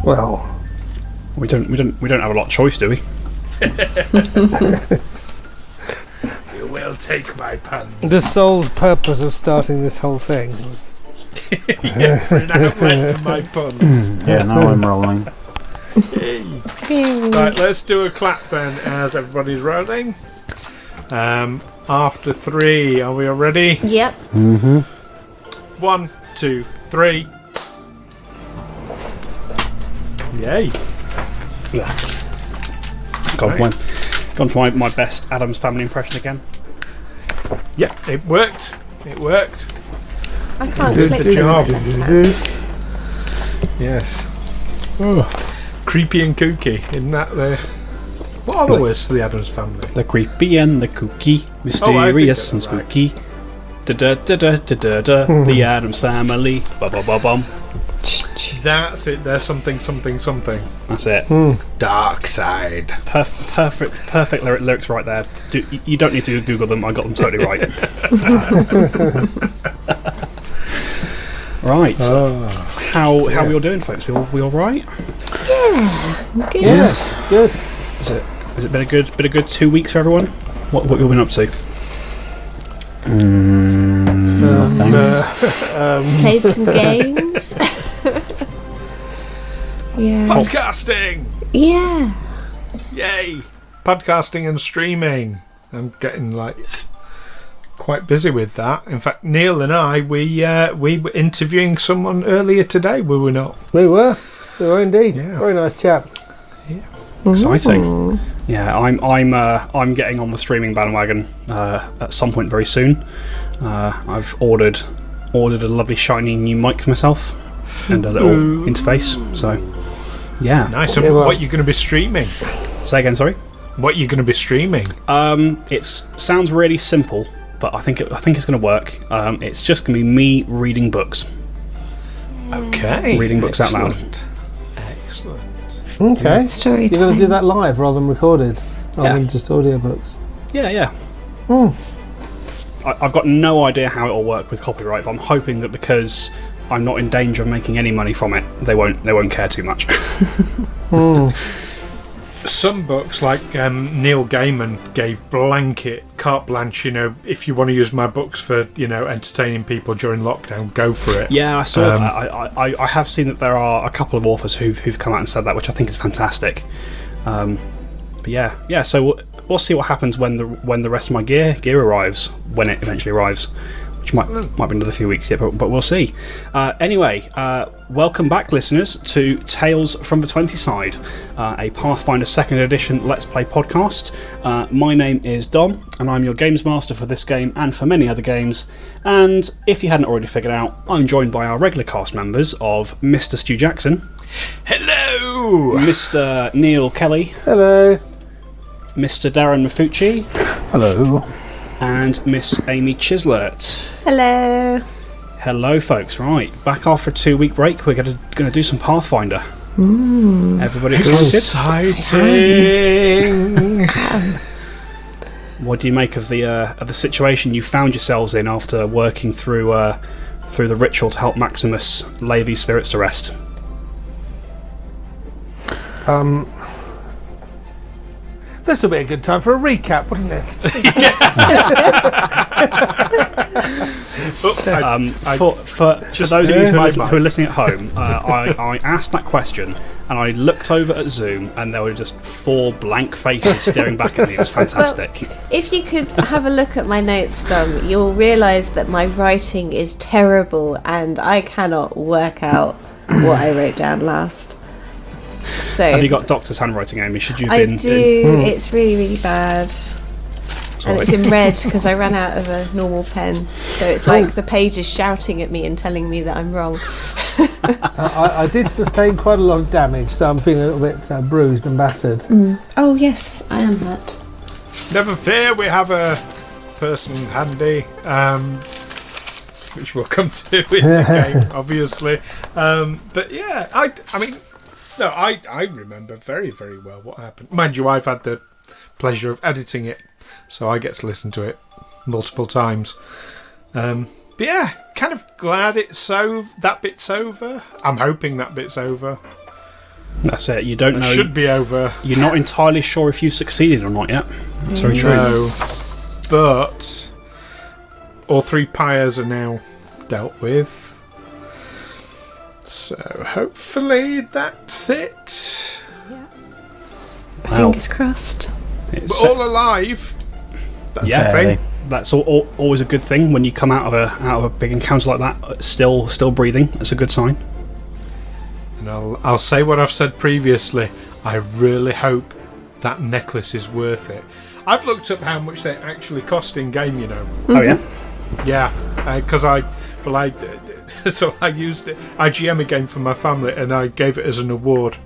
Well, we don't have a lot of choice, do we? You will take my puns. the sole purpose of starting this whole thing. Yeah, for an outlet for my puns. Yeah, now I'm rolling. Right, let's do a clap then as everybody's rolling. After 3, are we all ready? Yep. Mm-hmm. 1, 2, 3. Yay. Gone for my best Addams Family impression again. Yeah, it worked. It worked. I can't Did click the job. it. Yes. Oh, creepy and kooky, isn't that the... What are the words to the Addams Family? The creepy and the kooky, mysterious and right. spooky. Da-da-da-da-da-da-da. The Addams Family. Ba-ba-ba-bum. That's it. There's something. That's it. Dark side. Perfect lyrics right there. You don't need to Google them. I got them totally right. Right. How are we all doing, folks? We all right? Yeah. Good. Yes, good. Has it been a good 2 weeks for everyone? What you all been up to? Played some games. Yeah. Podcasting. Yeah. Yay! Podcasting and streaming. I'm getting quite busy with that. In fact, Neil and I we were interviewing someone earlier today, were we not? We were indeed. Yeah. Very nice chap. Exciting. Yeah, I'm getting on the streaming bandwagon at some point very soon. I've ordered a lovely shiny new mic for myself and a little interface. So yeah, Nice. And what are you going to be streaming? Say again, sorry. What are you going to be streaming? It sounds really simple, but I think it's going to work. It's just going to be me reading books. Okay. Reading books out loud. Excellent. Okay. Story You're going to do that live rather than recorded, rather than just audiobooks. Yeah. I've got no idea how it will work with copyright, but I'm hoping that because I'm not in danger of making any money from it, they won't care too much. Some books, like Neil Gaiman gave blanket carte blanche. If you want to use my books for entertaining people during lockdown, go for it. Yeah, I saw that. I have seen that there are a couple of authors who've come out and said that, which I think is fantastic. But yeah. So we'll see what happens when the rest of my gear arrives, when it eventually arrives, which might be another few weeks yet, but we'll see. Anyway, welcome back, listeners, to Tales from the 20 Side, a Pathfinder 2nd Edition Let's Play podcast. My name is Dom, and I'm your games master for this game and for many other games. And if you hadn't already figured out, I'm joined by our regular cast members of Mr. Stu Jackson. Hello! Mr. Neil Kelly. Hello. Mr. Darren Mafucci. Hello. And Miss Amy Chislert. Hello. Hello, folks. Right, back after a 2-week break, we're going to do some Pathfinder. Everybody excited? Exciting! What do you make of the situation you found yourselves in after working through the ritual to help Maximus lay these spirits to rest? This will be a good time for a recap, wouldn't it? For those of you who are listening at home, I asked that question and I looked over at Zoom and there were just 4 blank faces staring back at me. It was fantastic. Well, if you could have a look at my notes, Dom, you'll realise that my writing is terrible and I cannot work out what I wrote down last. So have you got doctor's handwriting, Amy? Should you have I been? do. It's really, really bad. And it's in red because I ran out of a normal pen. So it's like the page is shouting at me and telling me that I'm wrong. I did sustain quite a lot of damage, so I'm feeling a little bit bruised and battered. Oh, yes, I am hurt. Never fear, we have a person handy, which we'll come to in the game, obviously. But yeah, I remember very, very well what happened. Mind you, I've had the pleasure of editing it, so I get to listen to it multiple times. But yeah, kind of glad that bit's over. I'm hoping that bit's over. That's it. You don't It know. should be over. You're not entirely sure if you've succeeded or not yet. That's very true. No. But all 3 pyres are now dealt with. So hopefully that's it. Wow. Fingers crossed. It's, We're all alive. That's Yeah. the thing. that's always a good thing when you come out of a big encounter like that. Still breathing. That's a good sign. And I'll say what I've said previously. I really hope that necklace is worth it. I've looked up how much they actually cost in game. You know. Oh yeah. Yeah, because so I used it IGM again for my family, and I gave it as an award.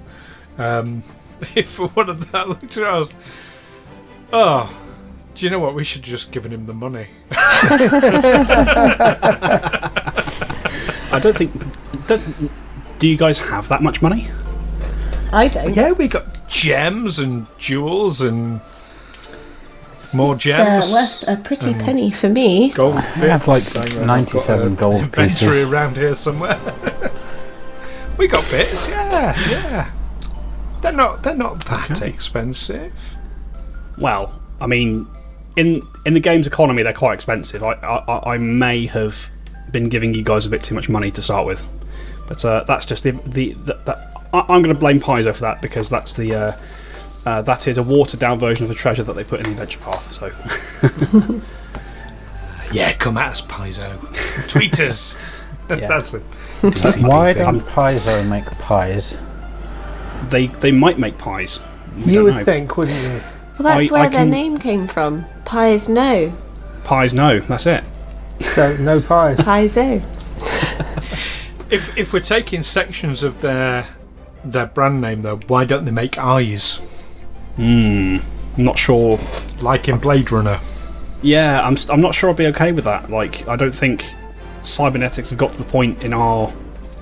For one of that, I looked at it, I was, oh, do you know what? We should have just given him the money. I don't think. Do you guys have that much money? I don't. Yeah, we got gems and jewels and more gems. It's worth a pretty penny for me. Gold I have bits. like Hang on, 97 I've got gold an inventory pieces. around here somewhere. We got bits, yeah. They're not that Okay. expensive. Well, I mean, in the game's economy, they're quite expensive. I may have been giving you guys a bit too much money to start with, but that's just I'm going to blame Paizo for that, because that's that is a watered down version of the treasure that they put in the adventure path. So Yeah, come at us, Paizo. Tweet us. Yeah. That's it. Why thing. don't Paizo make pies? they might make pies. We You don't would know. think, wouldn't you? Well, that's I where their can- name came from. Pies no. Pies, no. That's it. So no pies. Paizo. If we're taking sections of their brand name, though, why don't they make eyes I'm not sure. like in Blade Runner? Yeah, I'm not sure I'll be okay with that. Like, I don't think cybernetics have got to the point in our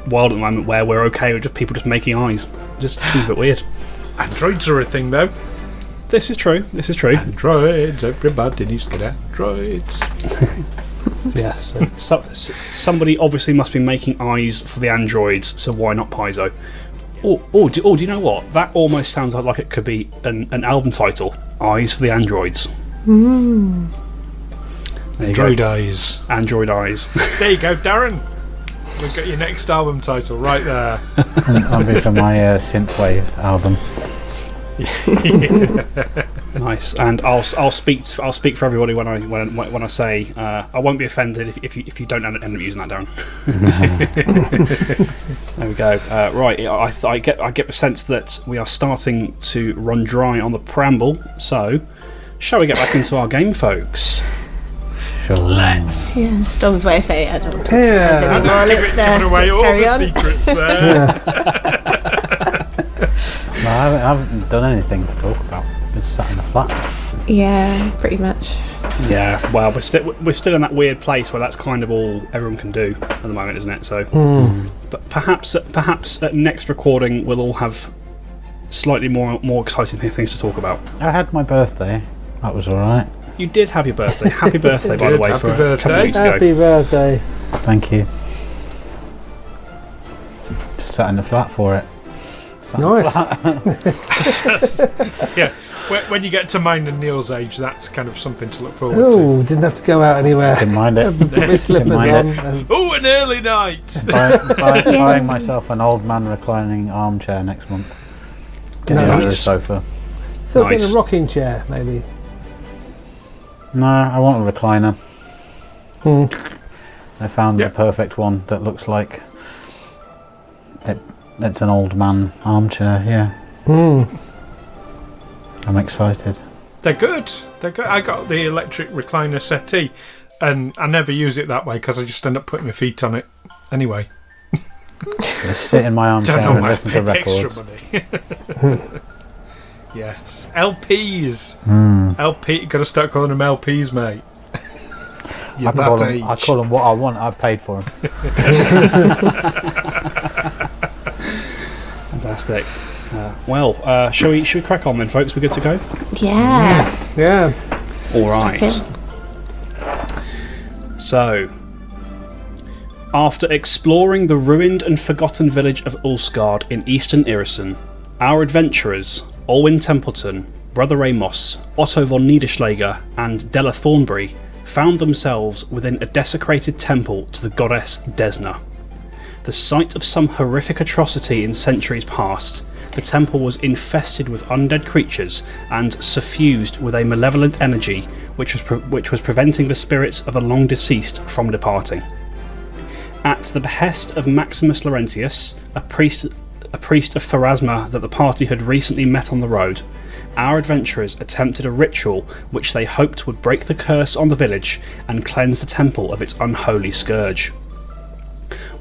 world at the moment where we're okay with just people just making eyes. Just seems a bit weird. Androids are a thing, though. This is true. Androids, everybody needs to get androids. Yeah, so somebody obviously must be making eyes for the androids, so why not Paizo? Do you know what? That almost sounds like it could be an album title. Eyes for the androids. There you Android go. eyes. Android eyes. There you go, Darren. We've got your next album title right there. I'll be for my synthwave album. Nice. And I'll speak for everybody when I say I won't be offended if you don't end up using that, Darren. There we go. Right, I get the sense that we are starting to run dry on the preamble. So, shall we get back into our game, folks? Sure. Let's Yeah, Storm's way of saying I don't want to Yeah. talk anymore. Let's, give away let's all carry the on. secrets there. No, I haven't done anything to talk about. Just sat in the flat. Yeah, pretty much. Yeah. Well, we're still in that weird place where that's kind of all everyone can do at the moment, isn't it? So, but perhaps at next recording we'll all have slightly more exciting things to talk about. I had my birthday. That was alright. You did have your birthday. Happy birthday, by the Good, way, happy for a couple birthday. of weeks ago. Happy birthday. Thank you. Just sat in the flat for it. Sat in the Nice. flat. Yeah, when you get to mine and Neil's age, that's kind of something to look forward Oh, didn't have to go out anywhere. Didn't mind it. Put my slippers mind on. it. And to. Oh, an early night! Buying myself an old man reclining armchair next month. Get Nice. it under the sofa. Phil, get Nice. a rocking chair, maybe. No, I want a recliner. Hmm. I found Yep. the perfect one that looks like it's an old man armchair. Yeah, I'm excited. They're good. I got the electric recliner settee, and I never use it that way because I just end up putting my feet on it. Anyway, Just sit in my armchair don't know and why I listen to paid extra records. money. Yes, LPs. LP. Got to start calling them LPs, mate. You're that age. I call them what I want. I paid for them. Fantastic. Shall we crack on then, folks? We're good to go. Yeah. Yeah. All right. Stuck So, after exploring the ruined and forgotten village of Ulsgard in eastern Irison, Our adventurers, Olwyn Templeton, Brother Amos, Otto von Niederschläger, and Della Thornbury, found themselves within a desecrated temple to the goddess Desna. The site of some horrific atrocity in centuries past, the temple was infested with undead creatures and suffused with a malevolent energy which was preventing the spirits of the long deceased from departing. At the behest of Maximus Laurentius, a priest of Pharasma that the party had recently met on the road, our adventurers attempted a ritual which they hoped would break the curse on the village and cleanse the temple of its unholy scourge.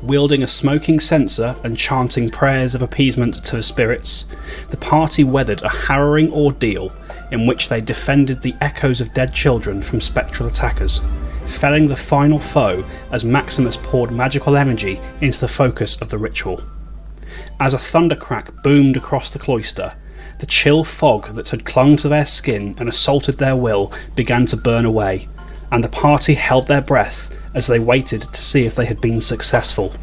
Wielding a smoking censer and chanting prayers of appeasement to the spirits, the party weathered a harrowing ordeal in which they defended the echoes of dead children from spectral attackers, felling the final foe as Maximus poured magical energy into the focus of the ritual. As a thundercrack boomed across the cloister, the chill fog that had clung to their skin and assaulted their will began to burn away, and the party held their breath as they waited to see if they had been successful.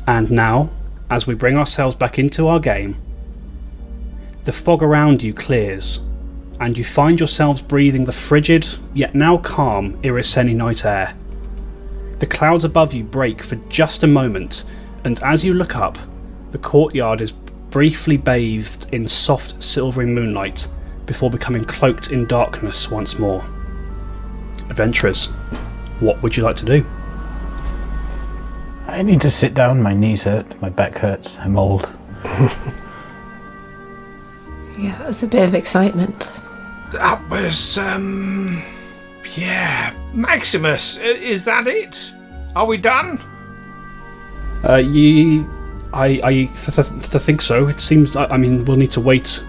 And now, as we bring ourselves back into our game, the fog around you clears, and you find yourselves breathing the frigid, yet now calm, Iriseni night air. The clouds above you break for just a moment, and as you look up, the courtyard is briefly bathed in soft silvery moonlight before becoming cloaked in darkness once more. Adventurers, what would you like to do? I need to sit down. My knees hurt. My back hurts. I'm old. Yeah, it was a bit of excitement. That was, yeah. Maximus, is that it? Are we done? I think so. It seems. I mean, we'll need to wait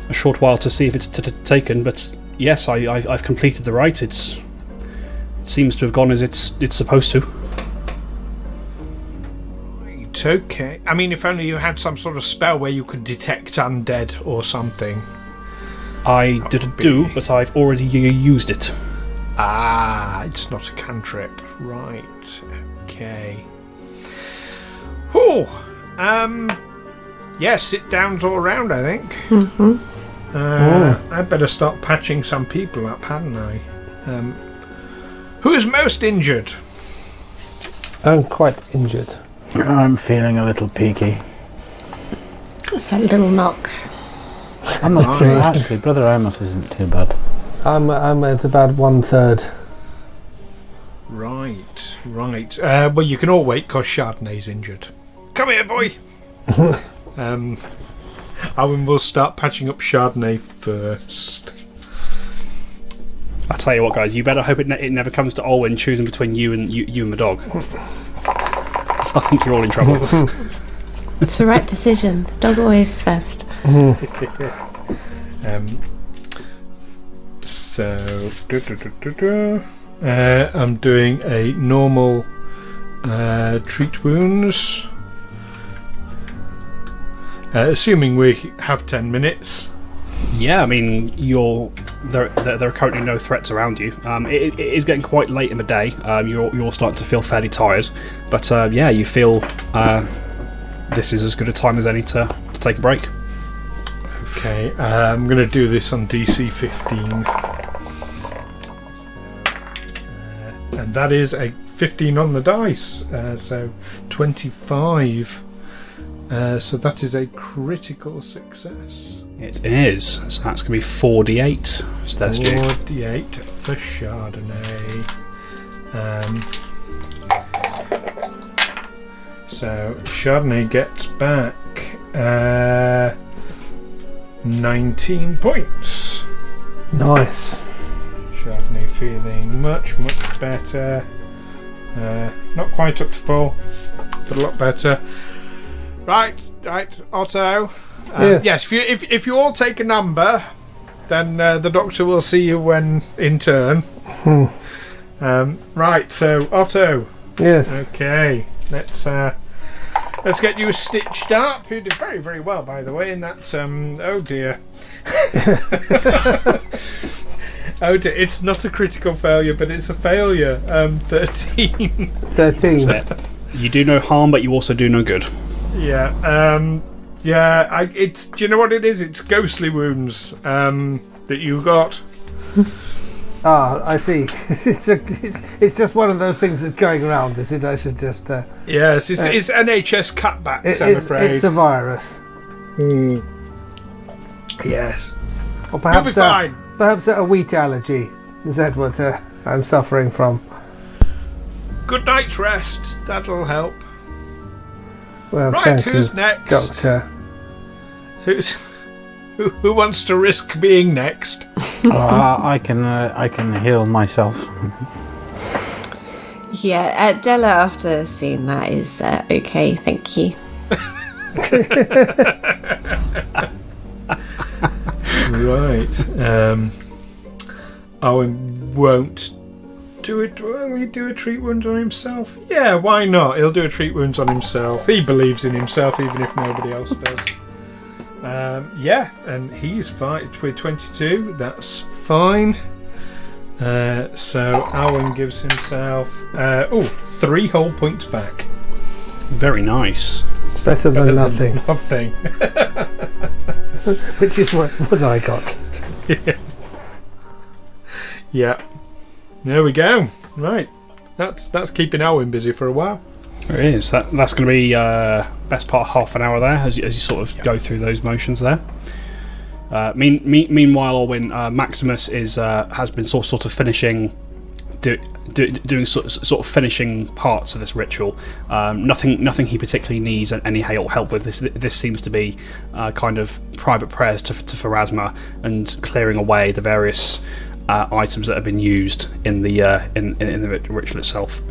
a short while to see if it's taken. But yes, I've completed the rite. It seems to have gone as it's supposed to. Right, okay. I mean, if only you had some sort of spell where you could detect undead or something. I didn't do, but I've already used it. Ah, it's not a cantrip. Right. Okay. Oh, yeah, sit downs all around, I think. I'd better start patching some people up, hadn't I? Who's most injured? I'm quite injured. I'm feeling a little peaky. I've had a little knock. I'm not sure, actually. Brother Amos isn't too bad. I'm at about 1/3. Right. Well, you can all wait because Chardonnay's injured. Come here, boy. Owen will start patching up Chardonnay first. I tell you what, guys, you better hope it never comes to Olwyn choosing between you and the dog. So I think you're all in trouble. It's the right decision. The dog always first. So, I'm doing a normal treat wounds. Assuming we have 10 minutes. Yeah, I mean, there are currently no threats around you. It is getting quite late in the day. You're starting to feel fairly tired, but yeah, you feel this is as good a time as any to take a break. Okay, I'm going to do this on DC 15. And that is a 15 on the dice, so 25. So that is a critical success. It is. So that's going to be 4d8. So that's 4d8 for Chardonnay. So Chardonnay gets back 19 points. Nice. Chardonnay feeling much better. Not quite up to full, but a lot better. Right, Otto. Yes. If you all take a number, then the doctor will see you when in turn. Right, so Otto. Yes. Okay, let's get you stitched up. You did very, very well, by the way. In that, oh dear. Oh dear, it's not a critical failure, but it's a failure. 13. 13. You do no harm, but you also do no good. Yeah. Yeah, it's. Do you know what it is? It's ghostly wounds that you got. Ah, I see. It's just one of those things that's going around, is it? I should just... Yes, it's NHS cutbacks, I'm afraid. It's a virus. Yes. Or perhaps, You'll be fine. Perhaps a wheat allergy. Is that what I'm suffering from? Good night's rest. That'll help. Well, Right, thank who's you, next? Doctor. Who wants to risk being next? I can heal myself. Yeah, Della, after seeing that, is okay, thank you. Right. Owen won't do it. Will he do a treat wound on himself? Yeah, why not? He'll do a treat wounds on himself. He believes in himself, even if nobody else does. Yeah, and he's fine with 22. That's fine. So Owen gives himself 3 whole points back. Very nice. Better than nothing. Nothing. Which is what I got. Yeah. There we go. Right. That's keeping Owen busy for a while. There it is. That's going to be best part of half an hour there as you sort of go through those motions there. Meanwhile, Orwin, Maximus has been sort of finishing, doing sort of finishing parts of this ritual. Nothing he particularly needs any help with. This seems to be kind of private prayers to Pharasma and clearing away the various items that have been used in the ritual itself.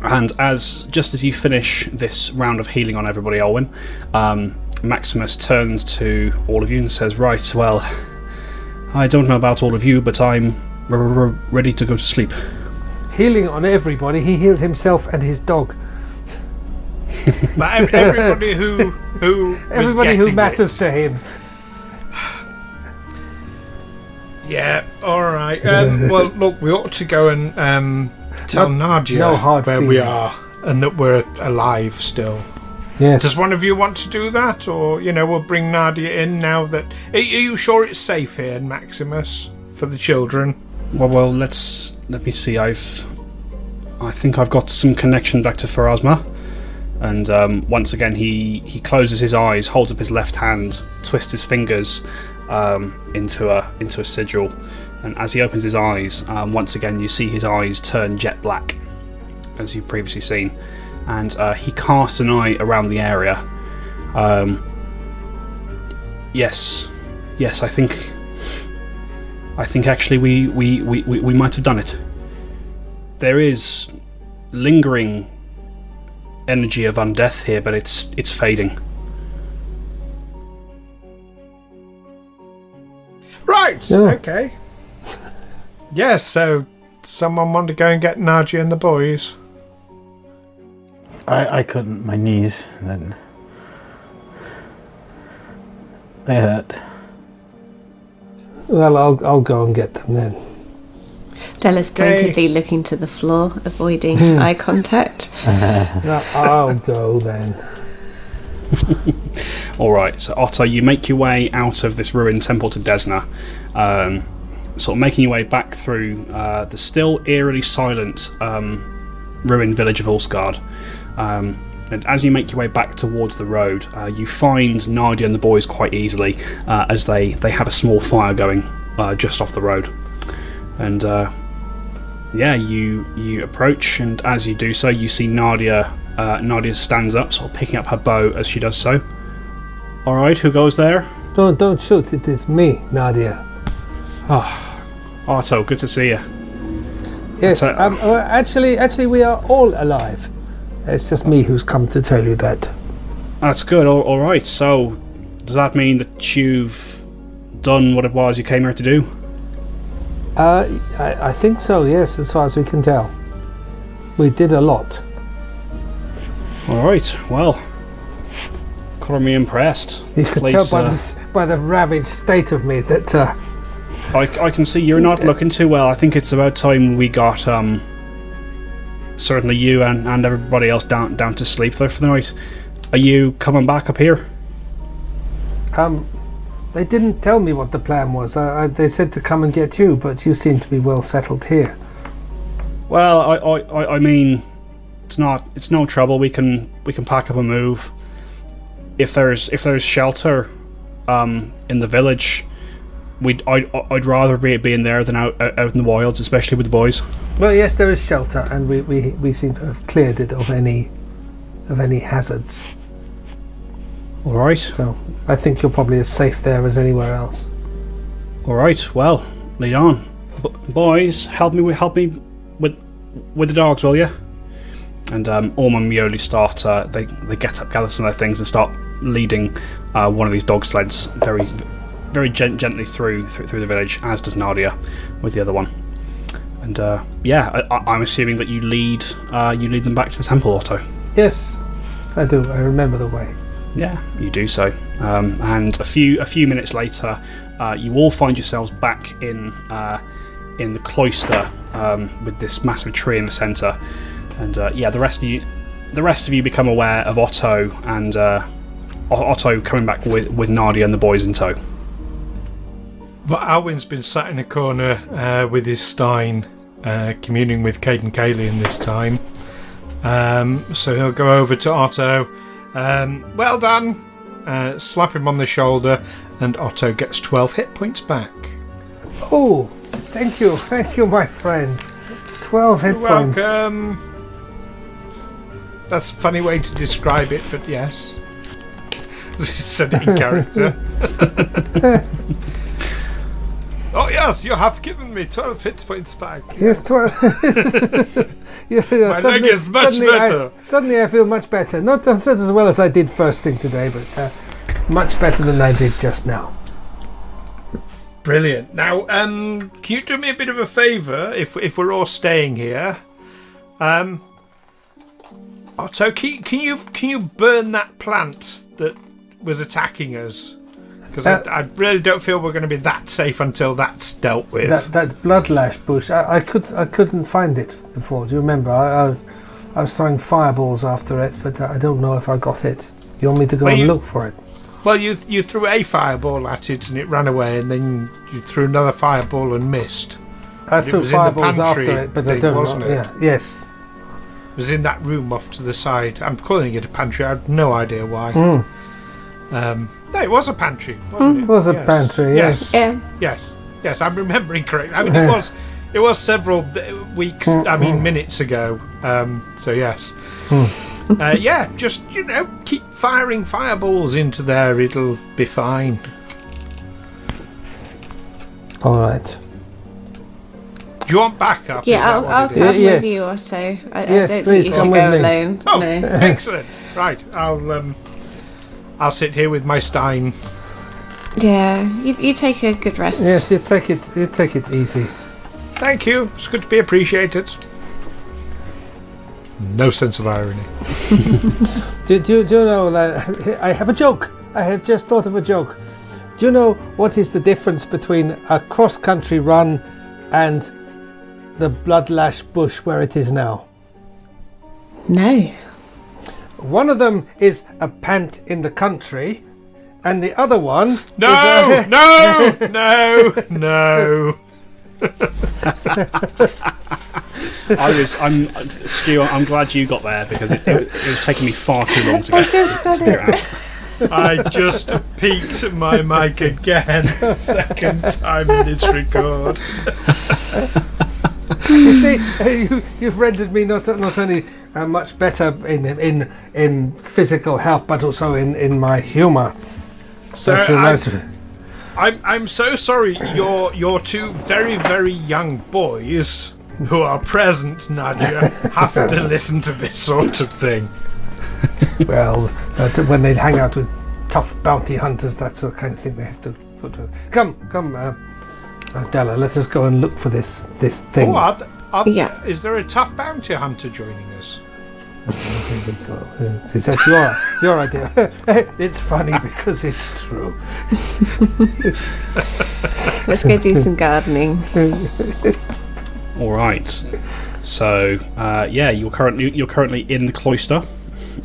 And just as you finish this round of healing on everybody, Olwyn, Maximus turns to all of you and says, "Right, well, I don't know about all of you, but I'm ready to go to sleep." Healing on everybody. He healed himself and his dog. But everybody who Everybody who matters to him. Yeah, alright. Well, look, we ought to go and tell Nadia where we are and that we're alive still. Yes. Does one of you want to do that? Or, we'll bring Nadia in now that... Are you sure it's safe here, Maximus, for the children? Well, let me see. I think I've got some connection back to Pharasma. And once again, he closes his eyes, holds up his left hand, twists his fingers into a sigil, and as he opens his eyes, once again you see his eyes turn jet black, as you've previously seen, and he casts an eye around the area. Yes, I think actually we might have done it. There is lingering energy of undeath here, but it's fading. Right, Yeah. okay. Yes, so someone want to go and get Nadia and the boys? I couldn't. My knees, then they hurt. Well, I'll go and get them then. Della's pointedly looking to the floor, avoiding eye contact. No, I'll go then. Alright, so Otto, you make your way out of this ruined temple to Desna, sort of making your way back through the still eerily silent ruined village of Ulsgard. And as you make your way back towards the road, you find Nadia and the boys quite easily, as they have a small fire going just off the road. And you approach, and as you do so, you see Nadia stands up, sort of picking up her bow as she does so. Alright, who goes there? Don't shoot, it is me, Nadia. Oh, Otto, good to see you. Yes, actually we are all alive. It's just me who's come to tell you that. That's good, alright, so does that mean that you've done what it was you came here to do? I think so, yes, as far as we can tell. We did a lot. Alright, well, colour me impressed. You could tell by the ravaged state of me that... I can see you're not looking too well. I think it's about time we got certainly you and everybody else down to sleep there for the night. are you coming back up here? They didn't tell me what the plan was. They said to come and get you, but you seem to be well settled here. Well, I mean, it's no trouble. We can pack up and move. If there's shelter, in the village, I'd rather be in there than out in the wilds, especially with the boys. Well, yes, there is shelter, and we seem to have cleared it of any hazards. All right. So I think you're probably as safe there as anywhere else. All right. Well, lead on, boys. Help me with the dogs, will you? And Orm and Mioli start. They get up, gather some of their things, and start leading one of these dog sleds very, very gently through the village, as does Nadia with the other one. And I'm assuming that you lead them back to the temple, Otto. Yes, I do. I remember the way. Yeah, you do so. And a few minutes later, you all find yourselves back in the cloister with this massive tree in the centre. And the rest of you become aware of Otto and Otto coming back with Nadia and the boys in tow. But Alwyn's been sat in a corner with his stein, communing with Caden Kalian this time. So he'll go over to Otto. Well done! Slap him on the shoulder, and Otto gets 12 hit points back. Oh, thank you, my friend. 12 hit points. Welcome. That's a funny way to describe it, but yes. He said it in character. Oh yes, you have given me 12 hit points back. Yes, 12. My leg is much better. Suddenly I feel much better. Not as well as I did first thing today, but much better than I did just now. Brilliant. Now, can you do me a bit of a favour if we're all staying here? Otto, can you burn that plant that was attacking us? Because I really don't feel we're going to be that safe until that's dealt with. That bloodlash bush, I couldn't find it before. Do you remember? I was throwing fireballs after it, but I don't know if I got it. You want me to go and look for it? Well, you threw a fireball at it and it ran away, and then you threw another fireball and missed. I threw fireballs after it, but I don't know. It? Yeah, yes. It was in that room off to the side. I'm calling it a pantry. I have no idea why. No, it was a pantry, wasn't it? It was a pantry, yes. Yes, I'm remembering correctly. I mean, it was several weeks, minutes ago. So yes. Just, keep firing fireballs into there. It'll be fine. All right. Do you want backup? Yeah, I'll come with you, Otto. I don't think you should go alone. Oh, no. Excellent. Right, I'll sit here with my stein. Yeah, you take a good rest. Yes, you take it easy. Thank you. It's good to be appreciated. No sense of irony. Do you know that I have a joke? I have just thought of a joke. Do you know what is the difference between a cross-country run and the bloodlash bush where it is now? No. One of them is a pant in the country, and the other one... No! Stu, I'm glad you got there, because it was taking me far too long to get out. I just peaked my mic again. Second time in this record. You see, you've rendered me not only much better in physical health, but also in my humour. So I'm so sorry. Your two very, very young boys who are present, Nadia, have to listen to this sort of thing. Well, when they hang out with tough bounty hunters, that's the kind of thing they have to put with. Come, Della, let us go and look for this thing. Yeah. Is there a tough bounty hunter joining us? Is that your idea? It's funny because it's true. Let's go do some gardening. All right. So you're currently in the cloister.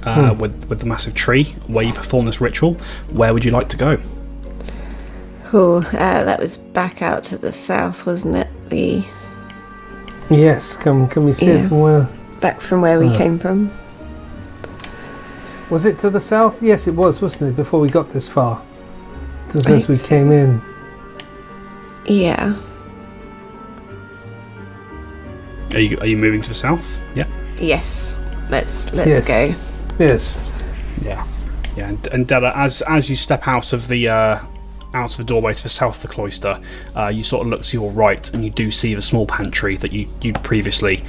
with the massive tree where you perform this ritual. Where would you like to go? Cool. That was back out to the south, wasn't it? Yes. Can we see it from where? Back from where we came from. Was it to the south? Yes, it was, wasn't it? Before we got this far, it was as we came in. Yeah. Are you moving to the south? Yeah. Yes. Let's Yes. go. Yes. Yeah. And Della, as you step out of the doorway to the south of the cloister, you sort of look to your right, and you do see the small pantry that you'd previously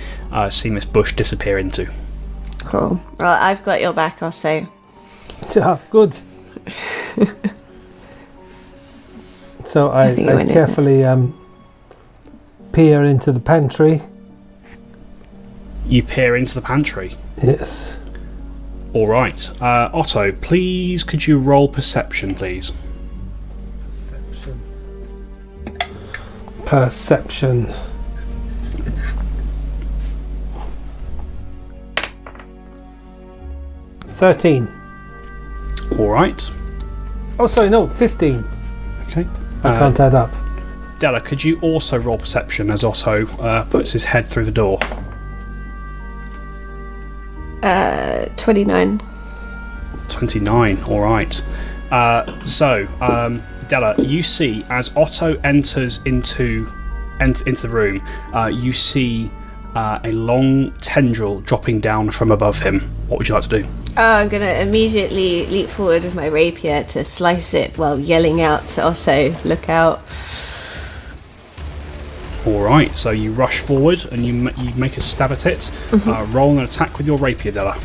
seen this bush disappear into. Cool. Well, I've got your back, Otto. Yeah, good. So I think I went in carefully peer into the pantry. You peer into the pantry. Yes. All right, Otto. Please, could you roll perception, please? Perception. $13. All right. Oh, sorry, no, 15. Okay. I can't add up. Della, could you also roll perception as Otto puts his head through the door? 29. 29. All right. So, Della, you see as Otto enters into the room, you see a long tendril dropping down from above him. What would you like to do? Oh, I'm going to immediately leap forward with my rapier to slice it while yelling out to Otto, look out. Alright, so you rush forward and you make a stab at it. Roll an attack with your rapier, Della.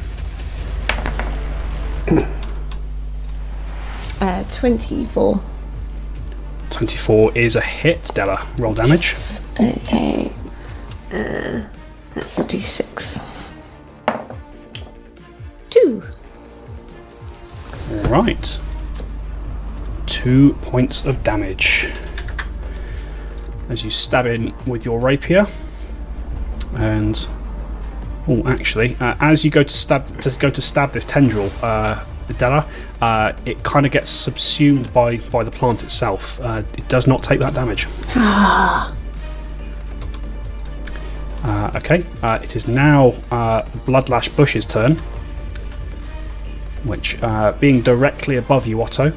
24. 24 is a hit, Della. Roll damage. Okay. That's a d6. 2. Alright. 2 points of damage as you stab in with your rapier. And as you go to stab this tendril, Della, it kind of gets subsumed by the plant itself. It does not take that damage. Okay, it is now Bloodlash Bush's turn, which being directly above you, Otto,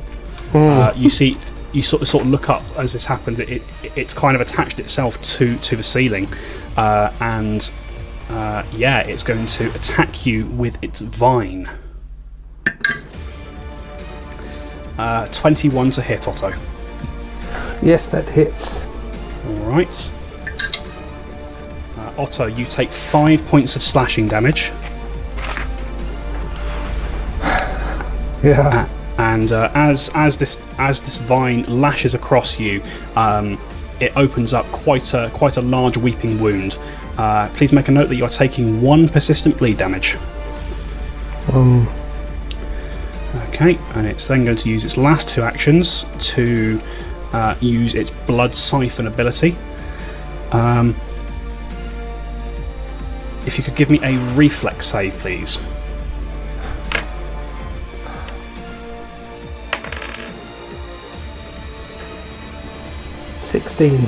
you sort of look up as this happens. It's kind of attached itself to the ceiling, and it's going to attack you with its vine. 21 to hit, Otto. Yes, that hits. All right. Otto, you take 5 points of slashing damage. Yeah. And as this vine lashes across you, it opens up quite a large weeping wound. Please make a note that you are taking 1 persistent bleed damage. Okay, and it's then going to use its last 2 actions to use its Blood Siphon ability. If you could give me a reflex save, please. $16.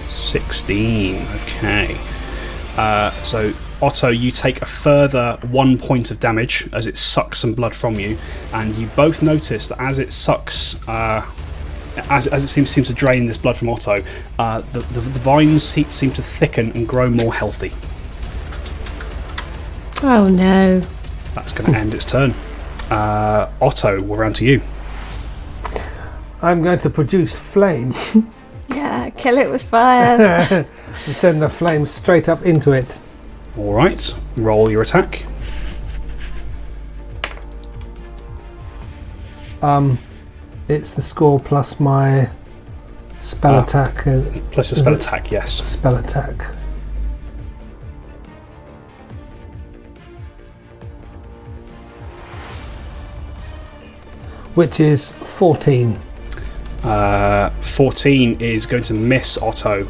16. Okay. So Otto, you take a further 1 point of damage as it sucks some blood from you, and you both notice that as it sucks, as it seems to drain this blood from Otto, the vines seem to thicken and grow more healthy. Oh no. That's going to end its turn. Otto, we're round to you. I'm going to produce flame Yeah, kill it with fire. and send the flame straight up into it. Alright, roll your attack. It's the score plus my spell attack. Plus your spell attack, yes. Spell attack. Which is 14. 14 is going to miss Otto.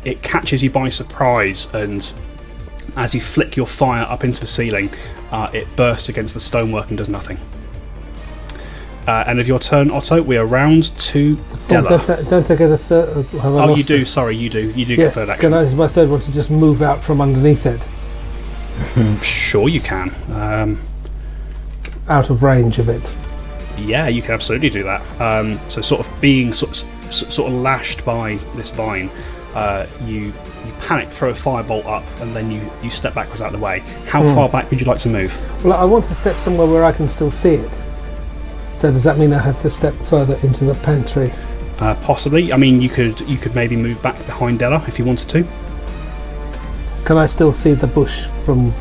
It catches you by surprise, and As you flick your fire up into the ceiling, it bursts against the stonework and does nothing. End of your turn, Otto. We are round to Della. Don't I get a third? Oh, you do. Sorry, you do. You do get a third action. Can I use my third one to just move out from underneath it? Sure, you can. Out of range of it. Yeah, you can absolutely do that. So, sort of being sort of lashed by this vine, you panic, throw a firebolt up, and then you step backwards out of the way. How far back would you like to move? Well, I want to step somewhere where I can still see it. So does that mean I have to step further into the pantry? Possibly. I mean, you could maybe move back behind Della if you wanted to. Can I still see the bush from?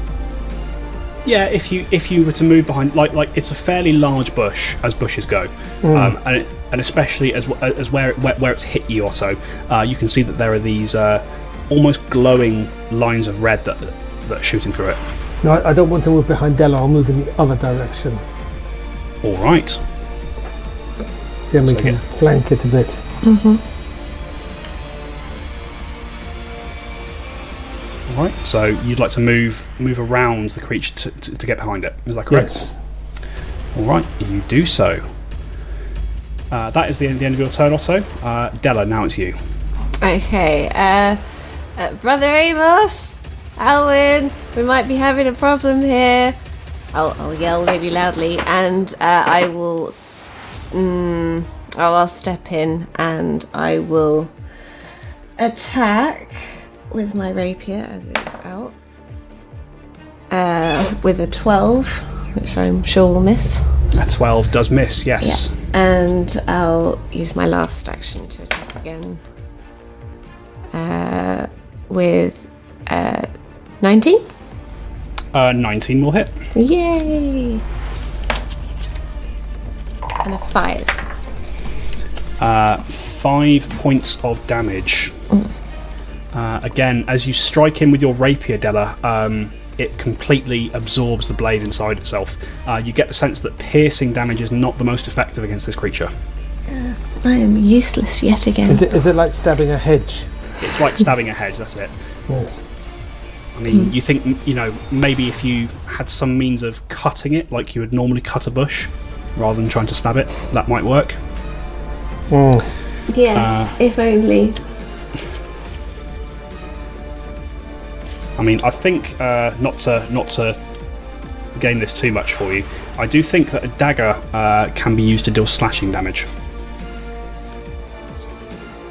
Yeah, if you were to move behind, like it's a fairly large bush as bushes go, and especially as where it's hit you, Otto, you can see that there are these almost glowing lines of red that are shooting through it. No, I don't want to move behind Della. I'll move in the other direction. All right. Then we can flank it a bit. Mm-hmm. All right. So you'd like to move around the creature to get behind it. Is that correct? Yes. All right. You do so. That is the end of your turn, Otto. Della, now it's you. Okay, Brother Amos, Alwyn, we might be having a problem here. I'll yell really loudly, and I will. I'll step in, and I will attack with my rapier as it's out. With a 12, which I'm sure will miss. A 12 does miss, yes. Yeah. And I'll use my last action to attack again. With 19? 19 will hit. Yay! And a 5. 5 points of damage. Again, as you strike him with your rapier, Della, it completely absorbs the blade inside itself. You get the sense that piercing damage is not the most effective against this creature. I am useless yet again. Is it like stabbing a hedge? It's like stabbing a hedge, that's it. Yes. I mean, you think, maybe if you had some means of cutting it, like you would normally cut a bush, rather than trying to stab it, that might work. Yes, if only. I mean, I think, not to gain this too much for you, I do think that a dagger can be used to deal slashing damage.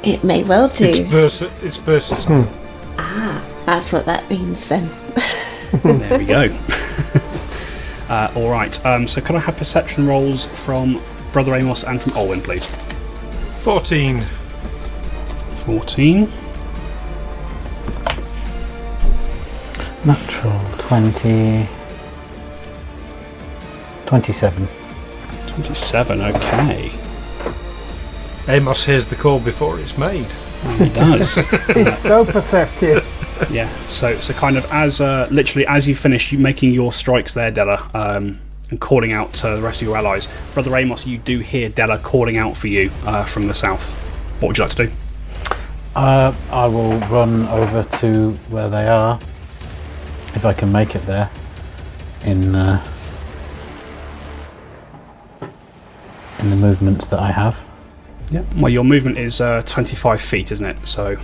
It may well do. It's versatile. That's what that means then. There we go. Alright, so can I have perception rolls from Brother Amos and from Olwyn, please? 14. 14. Natural 20. 27. 27, okay. Amos hears the call before it's made. He does. It's so perceptive. Yeah, so kind of as literally as you finish you making your strikes there, Della, and calling out to the rest of your allies, Brother Amos, you do hear Della calling out for you from the south. What would you like to do? I will run over to where they are, if I can make it there, in the movements that I have. Yeah. Well, your movement is 25 feet, isn't it? So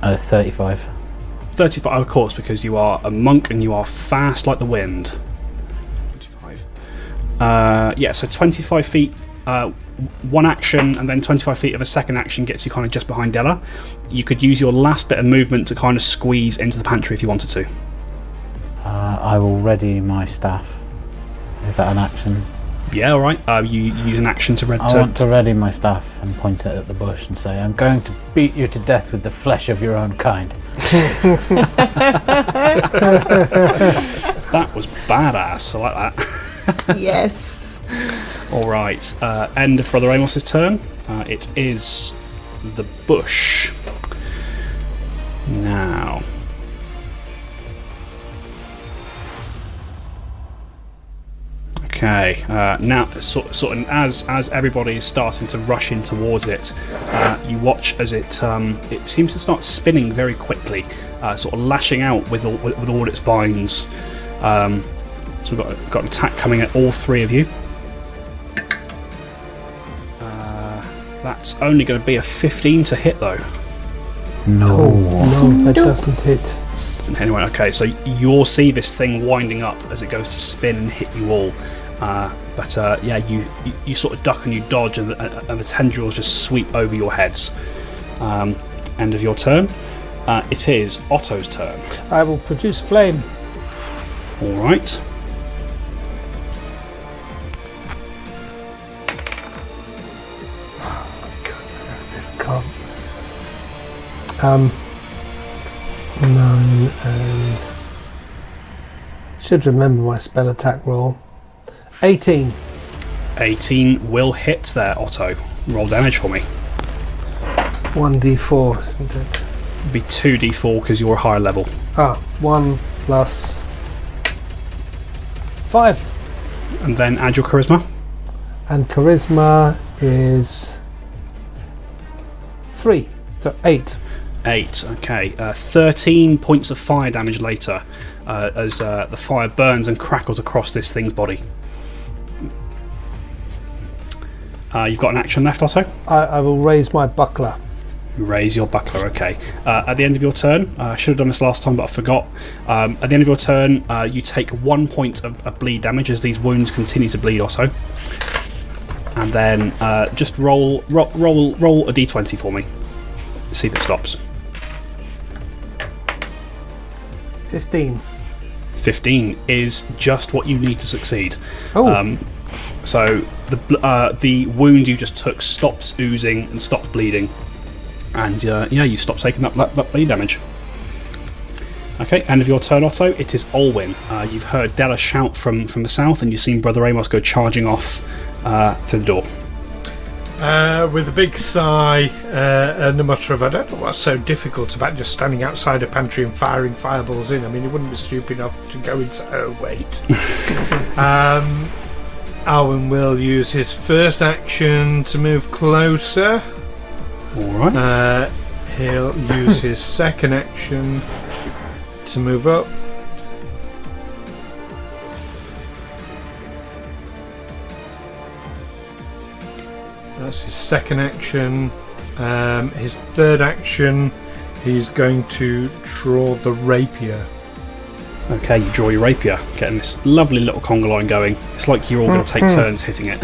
35. 35, of course, because you are a monk and you are fast like the wind. 25. Yeah, so 25 feet, one action, and then 25 feet of a second action gets you kind of just behind Della. You could use your last bit of movement to kind of squeeze into the pantry if you wanted to. I will ready my staff. Is that an action? Yeah, alright. You use an action to ready. I want to ready my staff and point it at the bush and say, I'm going to beat you to death with the flesh of your own kind. That was badass. I like that. Yes. Alright. End of Brother Amos's turn. It is the bush. Now. Okay, now sort of as everybody is starting to rush in towards it, you watch as it seems to start spinning very quickly, sort of lashing out with all its vines. So we've got an attack coming at all three of you. That's only going to be a 15 to hit, though. No. No, that doesn't hit. Anyway, okay, so you'll see this thing winding up as it goes to spin and hit you all. But you sort of duck and you dodge, and the tendrils just sweep over your heads. End of your turn. It is Otto's turn. I will produce flame. All right. This can't. 9 and should remember my spell attack roll. 18. 18 will hit there, Otto. Roll damage for me. 1d4, isn't it? It'd be 2d4 because you're a higher level. 1 plus 5. And then add your charisma. And charisma is 3, so 8. 8, okay. 13 points of fire damage later as the fire burns and crackles across this thing's body. You've got an action left, Otto? I will raise my buckler. Raise your buckler, okay. At the end of your turn, I should have done this last time but I forgot. At the end of your turn, you take 1 point of bleed damage as these wounds continue to bleed, Otto. And then just roll a d20 for me. See if it stops. 15. 15 is just what you need to succeed. Oh. So the wound you just took stops oozing and stops bleeding, and you stop taking that bleed damage. Okay, end of your turn, Otto. It is Olwyn. You've heard Della shout from the south, and you've seen Brother Amos go charging off through the door. With a big sigh and a mutter of, I don't know what's so difficult about just standing outside a pantry and firing fireballs in. I mean, he wouldn't be stupid enough to go inside. Oh, wait. Alwyn will use his first action to move closer. Alright. He'll use his second action to move up. That's his second action. His third action, he's going to draw the rapier. Okay, you draw your rapier, getting this lovely little conga line going. It's like you're all going to take turns hitting it.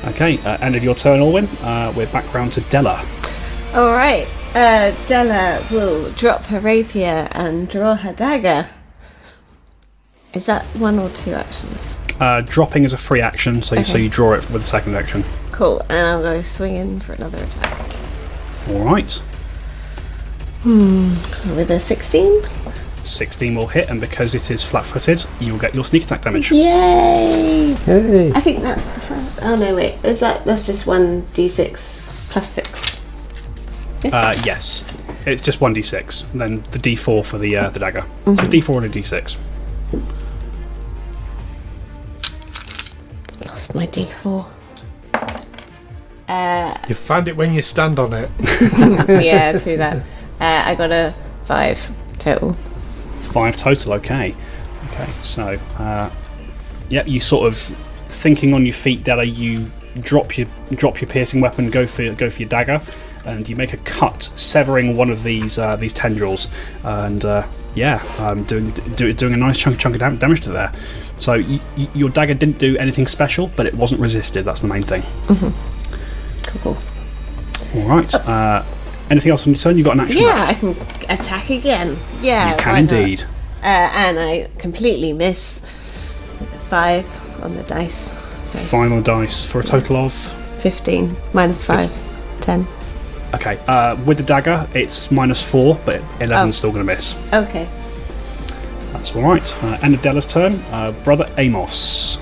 Okay, end of your turn, Olwyn. We're back round to Della. Alright, Della will drop her rapier and draw her dagger. Is that 1 or 2 actions? Dropping is a free action, so you draw it with the second action. Cool, and I'll go swing in for another attack. Alright. With a 16? 16 will hit, and because it is flat-footed, you will get your sneak attack damage. Yay! Hey. I think that's the first. Oh no, wait. That's just 1d6 plus 6. Yes. Yes. It's just 1d6, and then the d4 for the dagger. So d4 and a d6. Lost my d4. You find it when you stand on it. Yeah, true that. I got a 5 total. 5 total, okay. Okay, so, you sort of thinking on your feet, Della, you drop your piercing weapon, go for your dagger, and you make a cut, severing one of these tendrils, and doing a nice chunk of damage to there. So your dagger didn't do anything special, but it wasn't resisted. That's the main thing. Cool. All right. Anything else on your turn? You got an action left? I can attack again. Yeah, you can indeed. And I completely miss 5 on the dice. So 5 on the dice for a total of 15 minus 5, 10. Okay. With the dagger, it's -4, but 11's still going to miss. Okay. That's all right. End of Della's turn. Brother Amos.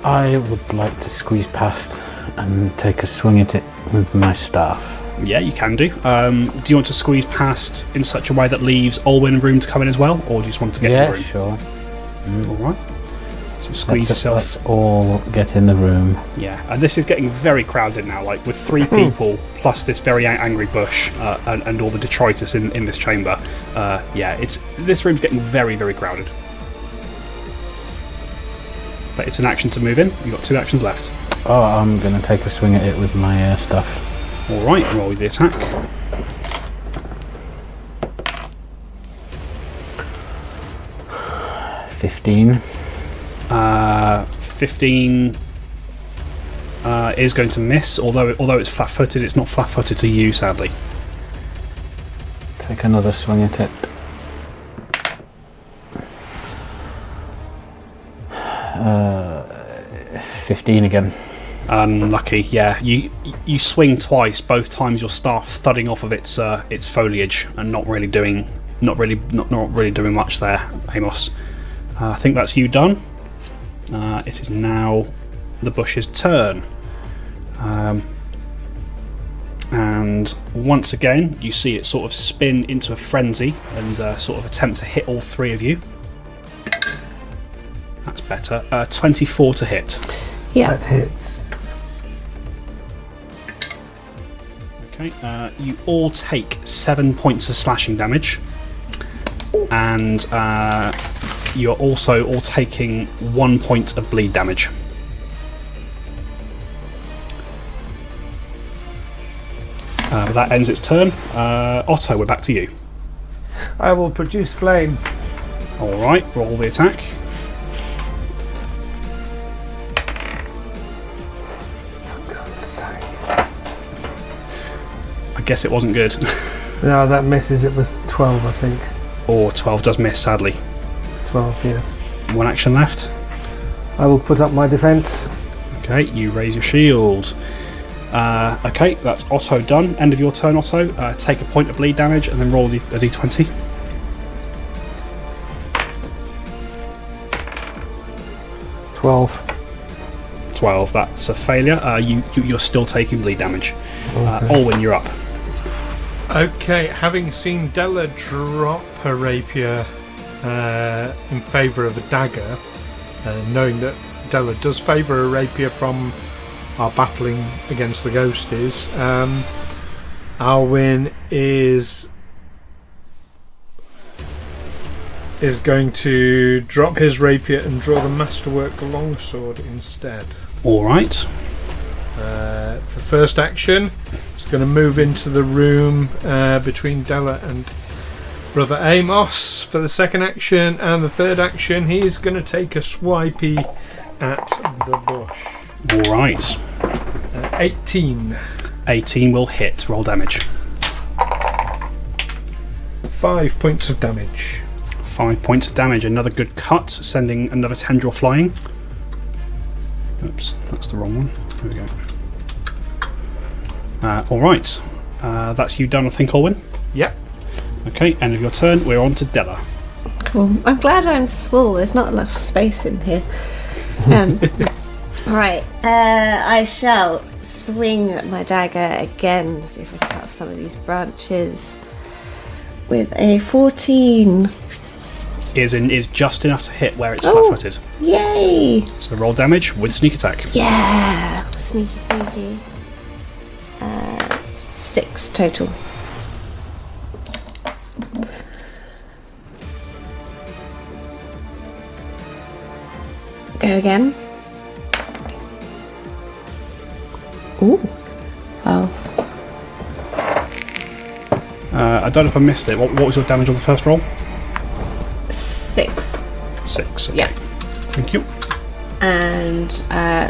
I would like to squeeze past and take a swing at it with my staff. Yeah, you can do. Do you want to squeeze past in such a way that leaves Olwyn room to come in as well, or do you just want to get in the room? Sure. All right. So Squeeze yourself. Let's all get in the room. Yeah, and this is getting very crowded now, like with 3 people plus this very angry bush and all the detritus in this chamber. This room's getting very, very crowded. But it's an action to move in. You've got 2 actions left. Oh, I'm going to take a swing at it with my stuff. Alright, roll the attack. 15. 15 is going to miss, although it's flat-footed. It's not flat-footed to you, sadly. Take another swing at it. 15 again. Unlucky. Yeah, you swing twice. Both times your staff thudding off of its foliage and not really doing much there, Amos. I think that's you done. It is now the bush's turn. And once again, you see it sort of spin into a frenzy and sort of attempt to hit all 3 of you. That's better. 24 to hit. Yeah. That hits. Okay, you all take 7 points of slashing damage. And you're also all taking 1 point of bleed damage. That ends its turn. Otto, we're back to you. I will produce flame. Alright, roll the attack. For God's sake. I guess it wasn't good. No, that misses. It was 12, I think. Or 12 does miss, sadly. 12, yes. 1 action left. I will put up my defence. Okay, you raise your shield. Okay, that's Otto done. End of your turn, Otto. Take a point of bleed damage and then roll a d20. 12, that's a failure. You're still taking bleed damage. Okay. Olwyn, you're up. Okay, having seen Della drop her rapier in favour of a dagger, knowing that Della does favour a rapier from our battling against the ghosties, Alwyn is going to drop his rapier and draw the masterwork longsword instead. Alright. For first action, he's going to move into the room between Della and Brother Amos. For the second action and the third action, he's going to take a swipey at the bush. Alright. 18. 18 will hit. Roll damage. 5 points of damage. 5 points of damage. Another good cut, sending another tendril flying. Oops, that's the wrong one. There we go. Alright. That's you done, I think, Olwyn? Yep. Okay, end of your turn. We're on to Della. Cool. I'm glad I'm small. There's not enough space in here. Right. I shall swing my dagger again. See if I can cut off some of these branches. With a 14. Is just enough to hit where it's flat-footed. Yay! So roll damage with sneak attack. Yeah! Sneaky. 6 total. Go again. Ooh. Oh. I don't know if I missed it. What was your damage on the first roll? 6. 6. Okay. Yeah. Thank you. And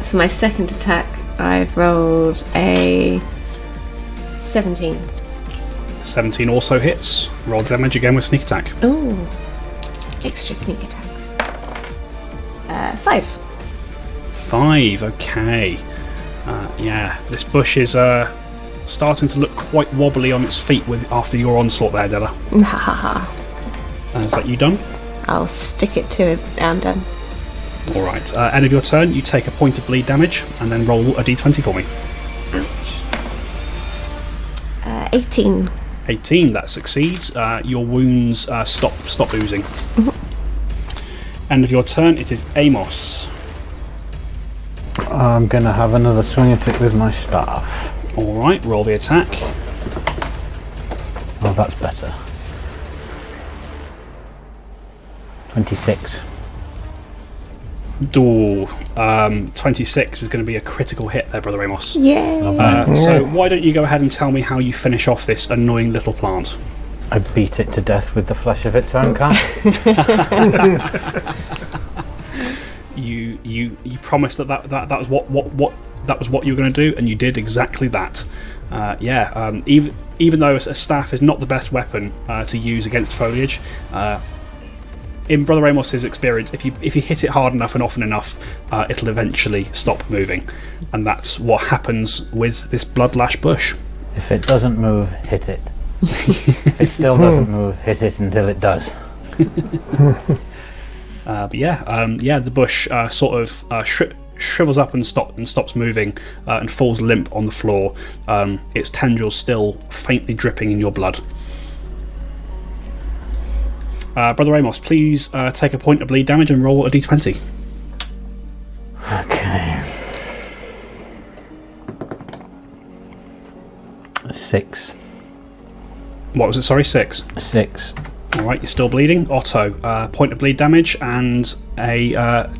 for my second attack, I've rolled a 17. 17 also hits. Roll damage again with sneak attack. Ooh. Extra sneak attacks. 5. 5, okay. Yeah, this bush is starting to look quite wobbly on its feet after your onslaught there, Della. Ha ha ha. Is that you done? I'll stick it to it. I'm done. Alright, end of your turn, you take a point of bleed damage and then roll a d20 for me. Ouch. 18. 18, that succeeds. Your wounds stop oozing. End of your turn. It is Amos. I'm going to have another swing at it with my staff. Alright, roll the attack. Oh, that's better. 26. Ooh, 26 is going to be a critical hit there, Brother Amos. Yay! So why don't you go ahead and tell me how you finish off this annoying little plant? I beat it to death with the flesh of its own kind. You promised that was what you were going to do, and you did exactly that. Even though a staff is not the best weapon to use against foliage, in Brother Amos's experience, if you hit it hard enough and often enough, it'll eventually stop moving, and that's what happens with this bloodlash bush. If it doesn't move, hit it. If it still doesn't move, hit it until it does. The bush sort of shrivels up and stops moving and falls limp on the floor. Its tendrils still faintly dripping in your blood. Brother Amos, please take a point of bleed damage and roll a d20. Okay. 6. What was it? Sorry, 6. 6. Alright, you're still bleeding. Otto, point of bleed damage and a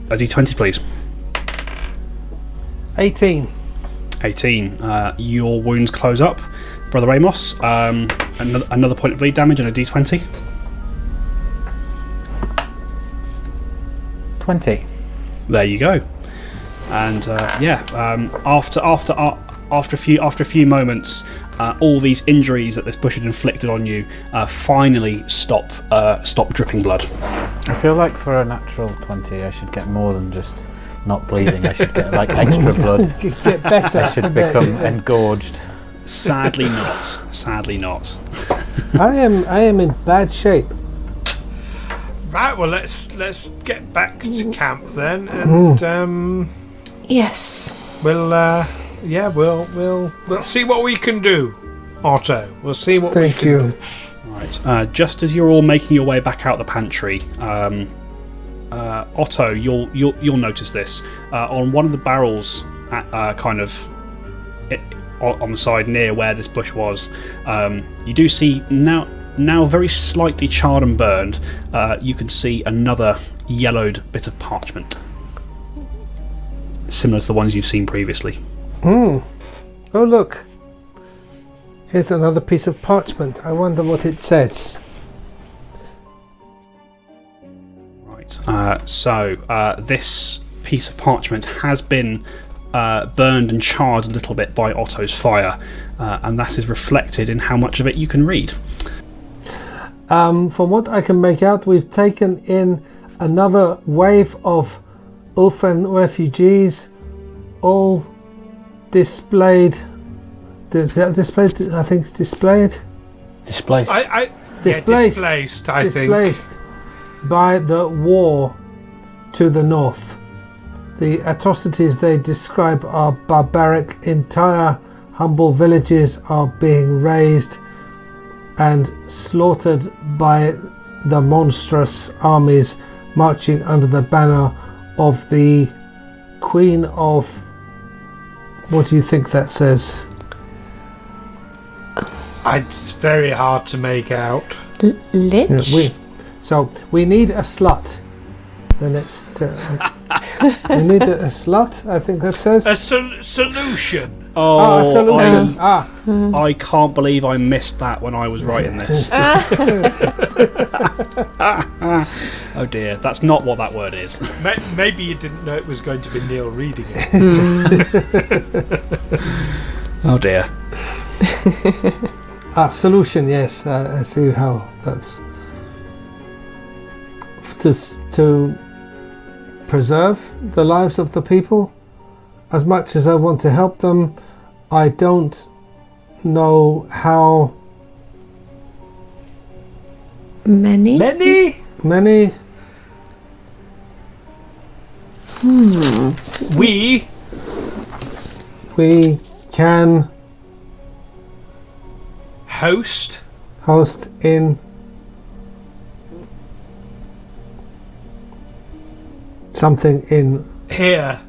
d20, please. 18. 18. Your wounds close up. Brother Amos, another point of bleed damage and a d20. 20. There you go. And after a few moments, all these injuries that this bush had inflicted on you finally stop dripping blood. I feel like for a natural 20 I should get more than just not bleeding. I should get like extra blood. Get better. I should become engorged. Sadly not. Sadly not. I am in bad shape. Right, well let's get back to camp then, and Yes. we'll see what we can do, Otto. We'll see what we Thank can you. do. Right. Just as you're all making your way back out the pantry, Otto, you'll notice this on one of the barrels, on the side near where this bush was. You do see now very slightly charred and burned. You can see another yellowed bit of parchment, similar to the ones you've seen previously. Oh, look. Here's another piece of parchment. I wonder what it says. Right. So this piece of parchment has been burned and charred a little bit by Otto's fire, and that is reflected in how much of it you can read. From what I can make out, we've taken in another wave of Ulfan refugees, all displayed. Displayed? I think it's displayed. Displaced. Displaced, I think. Displaced by the war to the north. The atrocities they describe are barbaric. Entire humble villages are being razed and slaughtered by the monstrous armies marching under the banner of the Queen of... What do you think that says? It's very hard to make out. Lich? We need a slut. The next... we need a slut, I think that says. A solution. A solution. I can't believe I missed that when I was writing this. Oh dear, that's not what that word is. Maybe you didn't know it was going to be Neil reading it. Oh dear. Solution, yes. I see how that's... To preserve the lives of the people. As much as I want to help them, I don't know how Many? We can host in something in Here.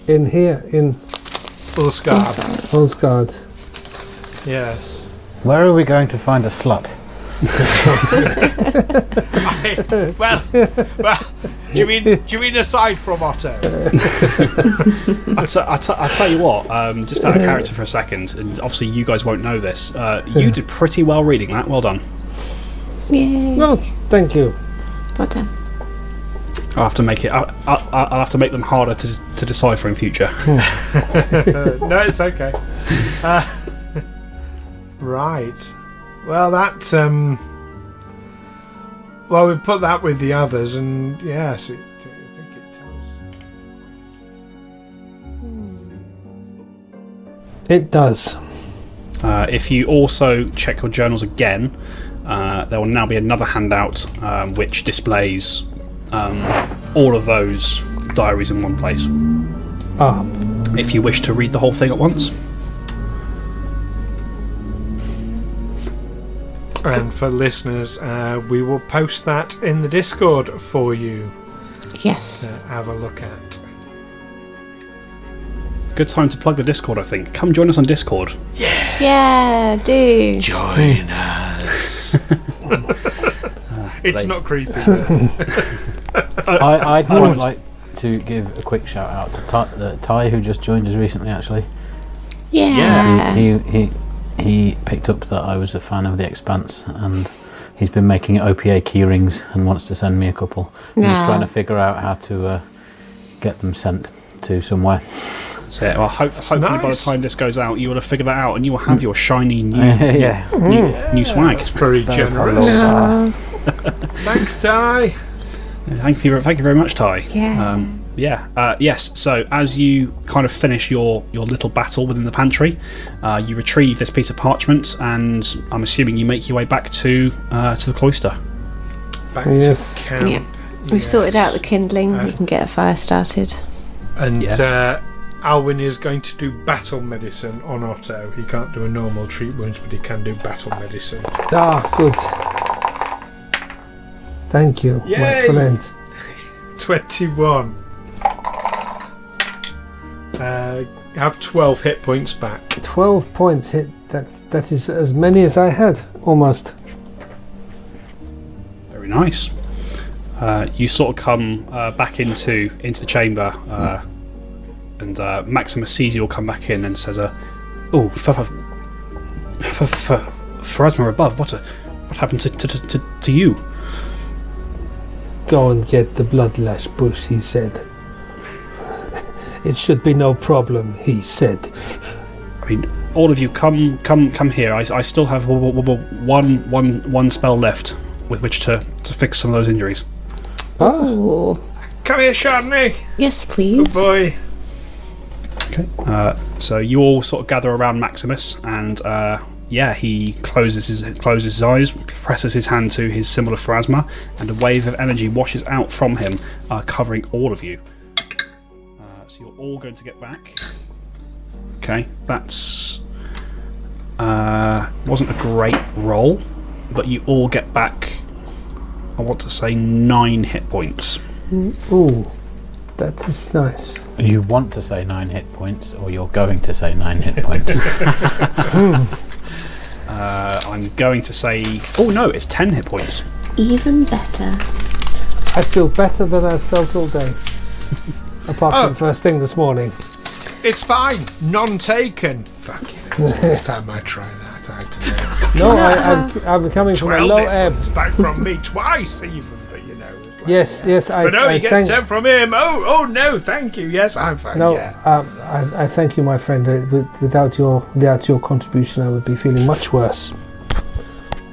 in Ulsgaard. Ulsgaard. Yes. Where are we going to find a slut? Well, do you mean aside from Otto? I'll tell you what, just out of character for a second, and obviously you guys won't know this, you did pretty well reading that. Well done. Yay. No, thank you. Well done. I'll have to make it. I'll have to make them harder to decipher in future. No, it's okay. Right. Well, that. Well, we put that with the others, and yes, I think it tells. It does. If you also check your journals again, there will now be another handout which displays all of those diaries in one place. Ah, If you wish to read the whole thing at once. And for listeners, we will post that in the Discord for you Yes. to have a look at. Good time to plug the Discord, I think. Come join us on Discord. Yeah, do. Join us. It's not creepy. I'd quite like to give a quick shout out to Ty, who just joined us recently. Actually, Yeah. he picked up that I was a fan of The Expanse, and he's been making OPA keyrings and wants to send me a couple. I'm just trying to figure out how to get them sent to somewhere. So, well, hopefully by the nice. time this goes out, you will have figured that out, and you will have your shiny new new swag. That's very generous. Oh, Thanks, Ty. Thank you very much, Ty. yeah. Yes. So as you kind of finish your little battle within the pantry, you retrieve this piece of parchment, and I'm assuming you make your way back to the cloister. Back Yes. to camp. Yeah. We've sorted out the kindling. We can get a fire started. And Yeah. Alwyn is going to do battle medicine on Otto. He can't do a normal treat wounds, but he can do battle medicine. Ah, good. Thank you, my Yay! friend. 21. You have 12 hit points back. 12 points hit. That is as many as I had, almost. Very nice. You sort of come back into the chamber, and Maximus sees you all come back in and says, "Oh, Pharasma above. What happened to you?" Go and get the bloodlash bush, he said. It should be no problem, he said. I mean, all of you come here. I still have one spell left with which to fix some of those injuries. Oh. Come here, Chardonnay. Yes, please. Good boy. Okay. So you all sort of gather around Maximus, and he closes his eyes, presses his hand to his symbol of Pharasma, and a wave of energy washes out from him, covering all of you. So you're all going to get back. Okay, that's wasn't a great roll, but you all get back. I want to say 9 hit points. Ooh, that is nice. You want to say 9 hit points, or you're going to say 9 hit points? I'm going to say. Oh no, it's 10 hit points. Even better. I feel better than I've felt all day. Apart from first thing this morning. It's fine. None taken. Fuck it. Next time I try that, I don't know. No, I'm coming from a 12 low hit ebb. points back from me twice, even. But you know. It's like, Yes, yes, But no, he I gets thank. 10 from him. Oh no, thank you. Yes, I'm fine. No, Yeah. I thank you, my friend. Without your contribution, I would be feeling much worse.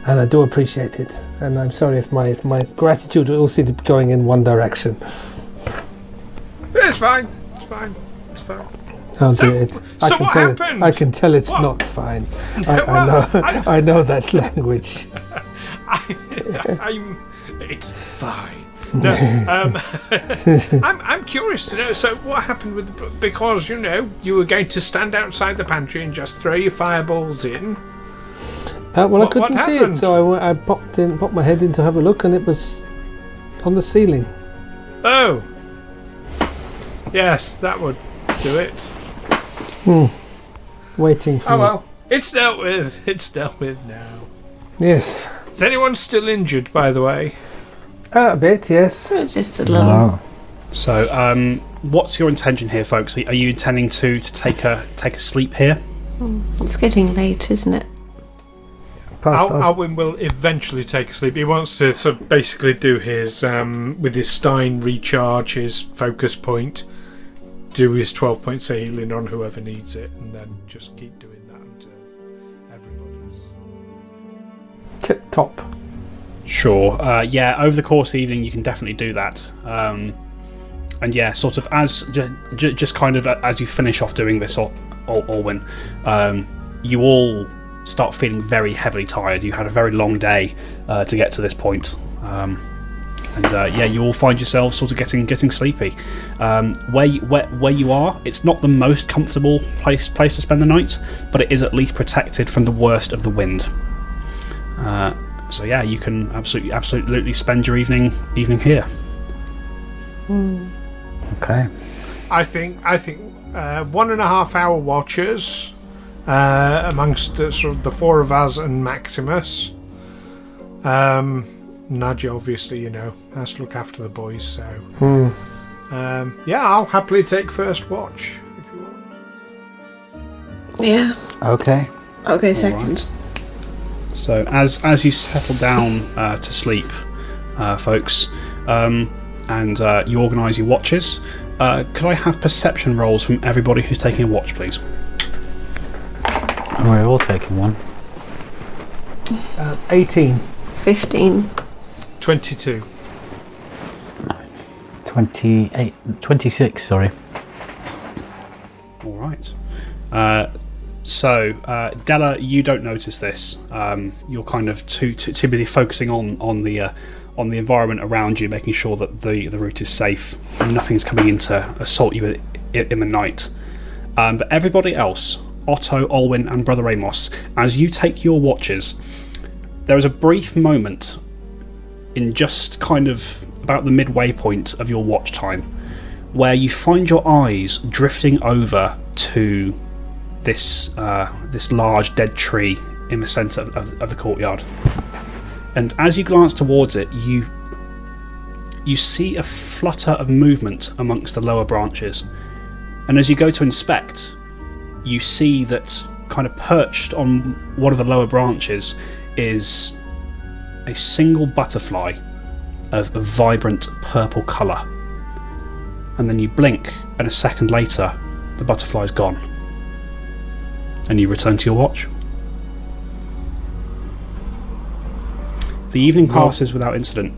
And I do appreciate it. And I'm sorry if my gratitude will seem to be going in one direction. It's fine. It's fine. It's fine. Oh, So- dear, so I can what tell happened? I can tell it's What? not fine. Well, I know. I know that language. It's fine. No, I'm curious to know. So, what happened with because you were going to stand outside the pantry and just throw your fireballs in. Well, I What couldn't see happened? it, so I popped my head in to have a look, and it was on the ceiling. Oh, Yes, that would do it. Waiting for Oh me. well, it's dealt with. It's dealt with now. Yes. Is anyone still injured, by the way? A bit, yes. Just a little. No. So, what's your intention here, folks? Are you intending to take a sleep here? It's getting late, isn't it? Alwyn will eventually take a sleep. He wants to sort of basically do his, with his Stein, recharge his focus point, do his 12 points of healing on whoever needs it, and then just keep doing that until everybody's... Tip top. Sure. Yeah, over the course of the evening, you can definitely do that. And yeah, sort of as just kind of as you finish off doing this, Alwyn, you all start feeling very heavily tired. You had a very long day to get to this point, and yeah, you all find yourselves sort of getting sleepy. Where you are, it's not the most comfortable place to spend the night, but it is at least protected from the worst of the wind. So yeah, you can absolutely spend your evening here. Okay. I think 1.5 hour watchers amongst sort of the four of us and Maximus. Nadia, obviously, has to look after the boys, so yeah, I'll happily take first watch if you want. Yeah. Okay. I'll go second. Right. So as you settle down to sleep, folks, and you organise your watches, could I have perception rolls from everybody who's taking a watch, please? We're all taking one. 18. 15. 22. 28. 26, sorry. All right. So, Della, you don't notice this. You're kind of too busy focusing on the environment around you, making sure that the route is safe and nothing's coming in to assault you in the night. But everybody else, Otto, Olwyn, and Brother Amos, as you take your watches, there is a brief moment in just kind of about the midway point of your watch time where you find your eyes drifting over to this large dead tree in the centre of the courtyard. And as you glance towards it, you see a flutter of movement amongst the lower branches. And as you go to inspect, you see that kind of perched on one of the lower branches is a single butterfly of a vibrant purple colour. And then you blink, and a second later, the butterfly's gone. And you return to your watch. The evening passes without incident.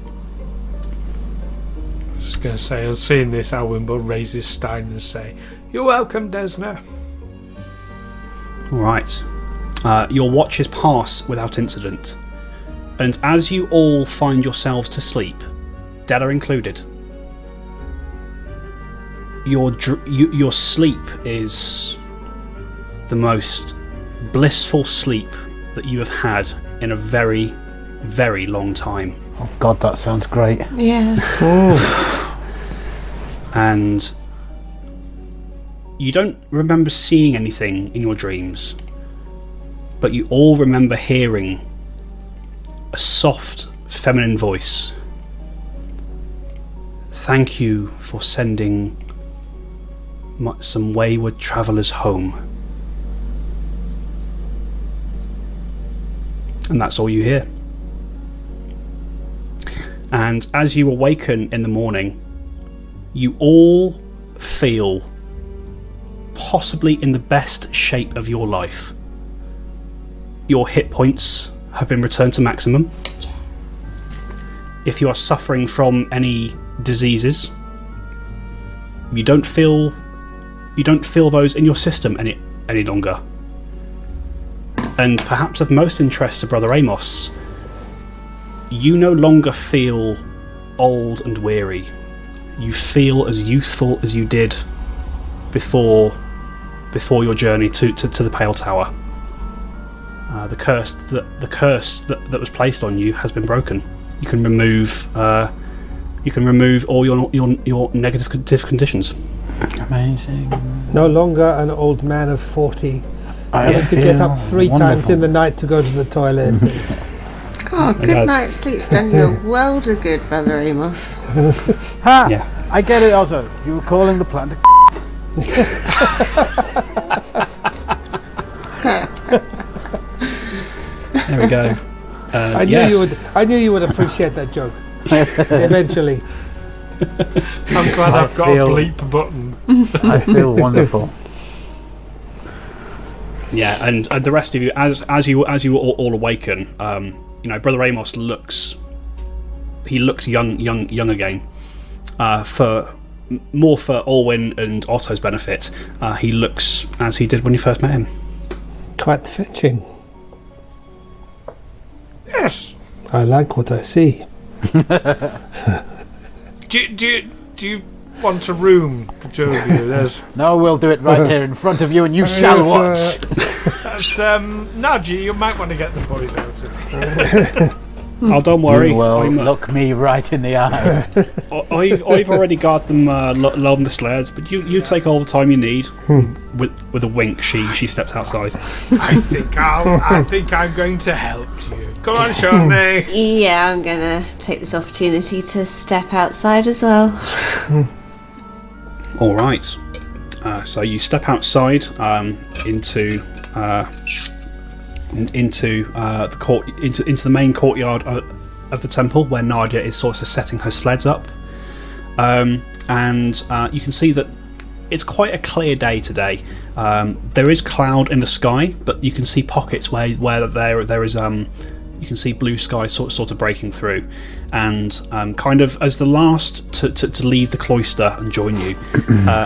I was just going to say, on seeing this, Alwyn will raise his stein and say, "You're welcome, Desna." Right. Your watches pass without incident. And as you all find yourselves to sleep, Della included, your sleep is the most blissful sleep that you have had in a very, very long time. Oh God, that sounds great. Yeah. And you don't remember seeing anything in your dreams, but you all remember hearing a soft, feminine voice. "Thank you for sending some wayward travellers home." And that's all you hear. And as you awaken in the morning, you all feel possibly in the best shape of your life. Your hit points have been returned to maximum. If you are suffering from any diseases, you don't feel those in your system any longer. And perhaps of most interest to Brother Amos, you no longer feel old and weary. You feel as youthful as you did before your journey to the Pale Tower. The curse that was placed on you has been broken. You can remove all your negative conditions. Amazing. No longer an old man of 40, having to get up 3 times in the night to go to the toilet. God, good night's sleep's done you a world of good, Brother Amos. Ha! Yeah. I get it, Otto. You were calling the plant a There we go. I knew you would appreciate that joke. Eventually. I'm glad I've got a bleep button. I feel wonderful. Yeah, and the rest of you, as you all awaken, Brother Amos looks young again. For Orwin and Otto's benefit, he looks as he did when you first met him. Quite fetching. Yes. I like what I see. Do you want a room, the two of you? There's No, we'll do it right here in front of you, and you shall watch. that's Naji, you might want to get the boys out of here. Oh, don't worry. You will I'm, look me right in the eye. I've already got them loading the sleds, but you take all the time you need. With a wink, she steps outside. I think I'm going to help you. Come on, Shawnee. Yeah, I'm gonna take this opportunity to step outside as well. All right. So you step outside into the court, into the main courtyard of the temple, where Nadia is sort of setting her sleds up, and you can see that it's quite a clear day today. There is cloud in the sky, but you can see pockets where there is you can see blue sky sort of breaking through, and kind of as the last to leave the cloister and join you,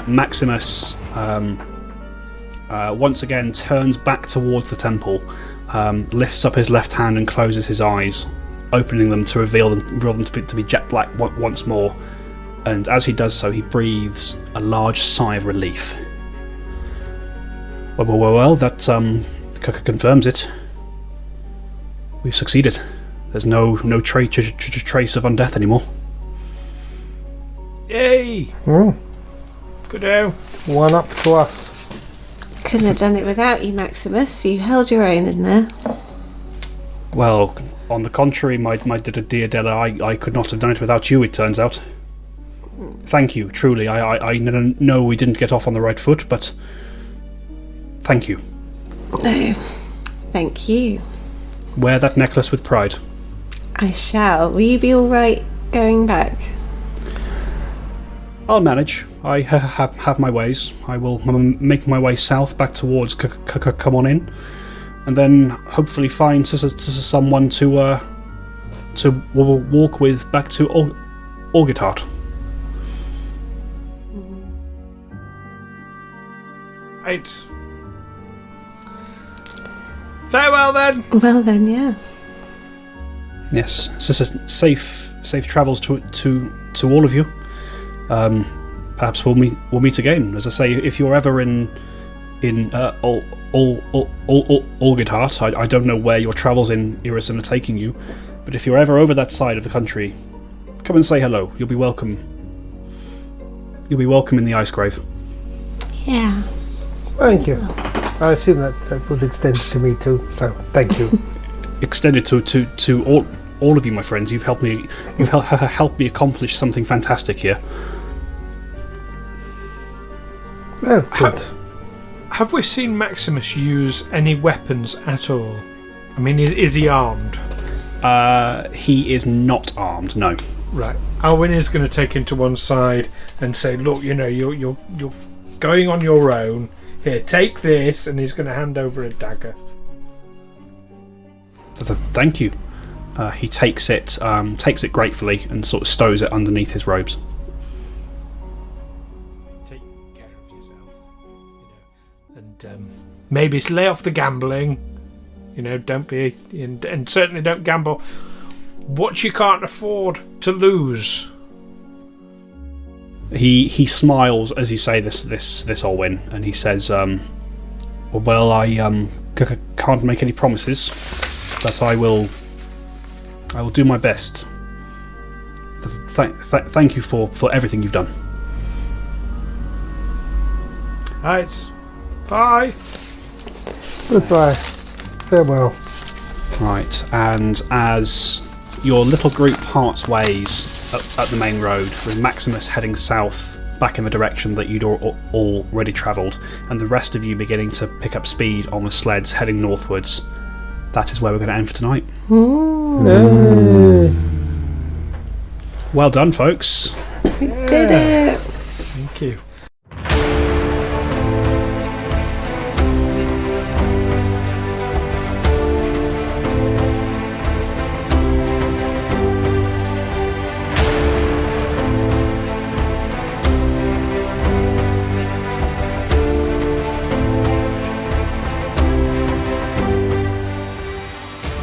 Maximus once again turns back towards the temple, lifts up his left hand and closes his eyes, opening them to reveal them to be jet black once more. And as he does so, he breathes a large sigh of relief. Well, that confirms it. We've succeeded. There's no trace of undeath anymore. Yay! Good out. One up to us. Couldn't have done it without you, Maximus. You held your own in there. Well, on the contrary, my dear Della, I could not have done it without you, it turns out. Thank you, truly. I know we didn't get off on the right foot, but thank you. No, thank you. Wear that necklace with pride. I shall. Will you be all right going back? I'll manage. I have my ways. I will make my way south back towards come on in, and then hopefully find someone to walk with back to Orgitart. Right. Farewell then. Well then, yeah. Yes, so safe travels to all of you. Perhaps we'll meet again. As I say, if you're ever in Orgitart, I don't know where your travels in Irisin are taking you, but if you're ever over that side of the country, come and say hello. You'll be welcome. You'll be welcome in the Icegrave. Yeah. Thank you. I assume that was extended to me too, so thank you. Extended to all of you, my friends. You've helped me. You've helped me accomplish something fantastic here. Well, good. Have we seen Maximus use any weapons at all? I mean, is he armed? He is not armed. No. Right. Alwyn is going to take him to one side and say, "Look, you're going on your own. Here, take this," and he's going to hand over a dagger. Thank you. He takes it gratefully and sort of stows it underneath his robes. Take care of yourself, and maybe lay off the gambling. Don't be, and certainly don't gamble what you can't afford to lose. He smiles as you say this Olwyn, and he says, "Well, I can't make any promises, but I will do my best. Thank you for everything you've done." Right. Bye. Goodbye. Farewell. Right, and as your little group parts ways at the main road, with Maximus heading south back in the direction that you'd already travelled, and the rest of you beginning to pick up speed on the sleds heading northwards, that is where we're going to end for tonight. Well done, folks. We did it. Thank you.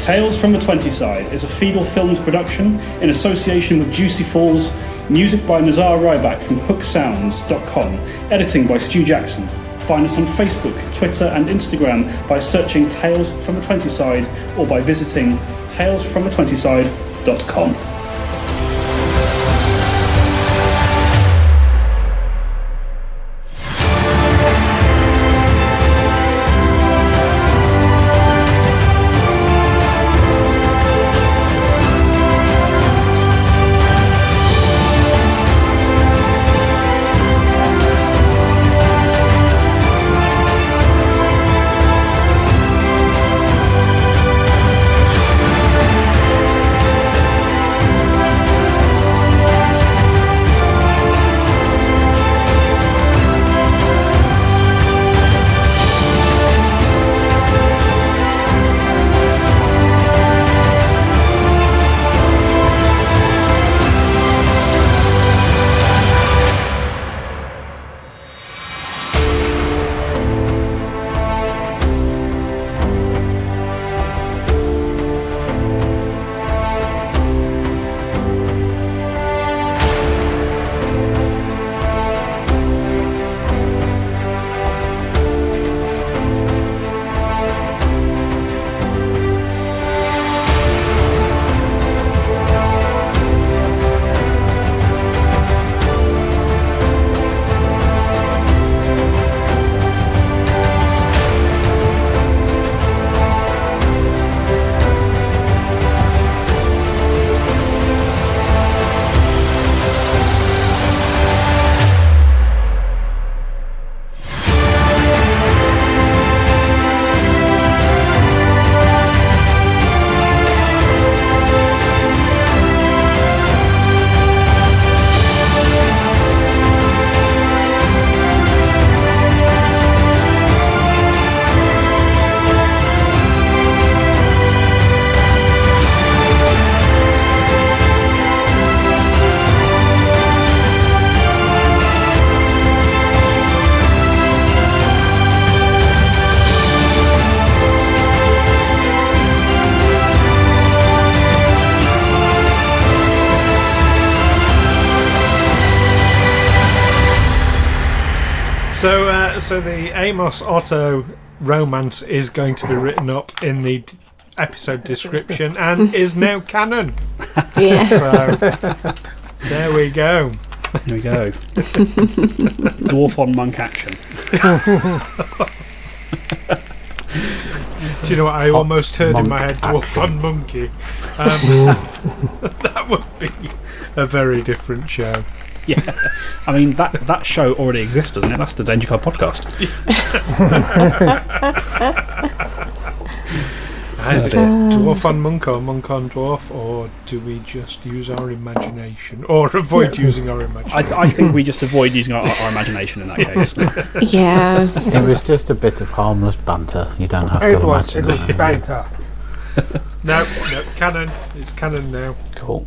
Tales from the 20 Side is a Feegle Films production in association with Juicy Falls, music by Nazar Ryback from hooksounds.com, editing by Stu Jackson. Find us on Facebook, Twitter and Instagram by searching Tales from the 20 Side or by visiting talesfromthe20side.com. So the Amos Otto romance is going to be written up in the episode description and is now canon. Yeah. So there we go. There we go. Dwarf on monk action. Do you know what I almost heard in my head? Dwarf on monkey. That would be a very different show. Yeah, I mean that show already exists, doesn't it? That's the Danger Club podcast. Is it dwarf on monk or monk on dwarf, or do we just use our imagination, or avoid using our imagination? I think we just avoid using our imagination in that case. Yeah. It was just a bit of harmless banter. You don't have to It was imagine. banter. No, canon. It's canon now. Cool.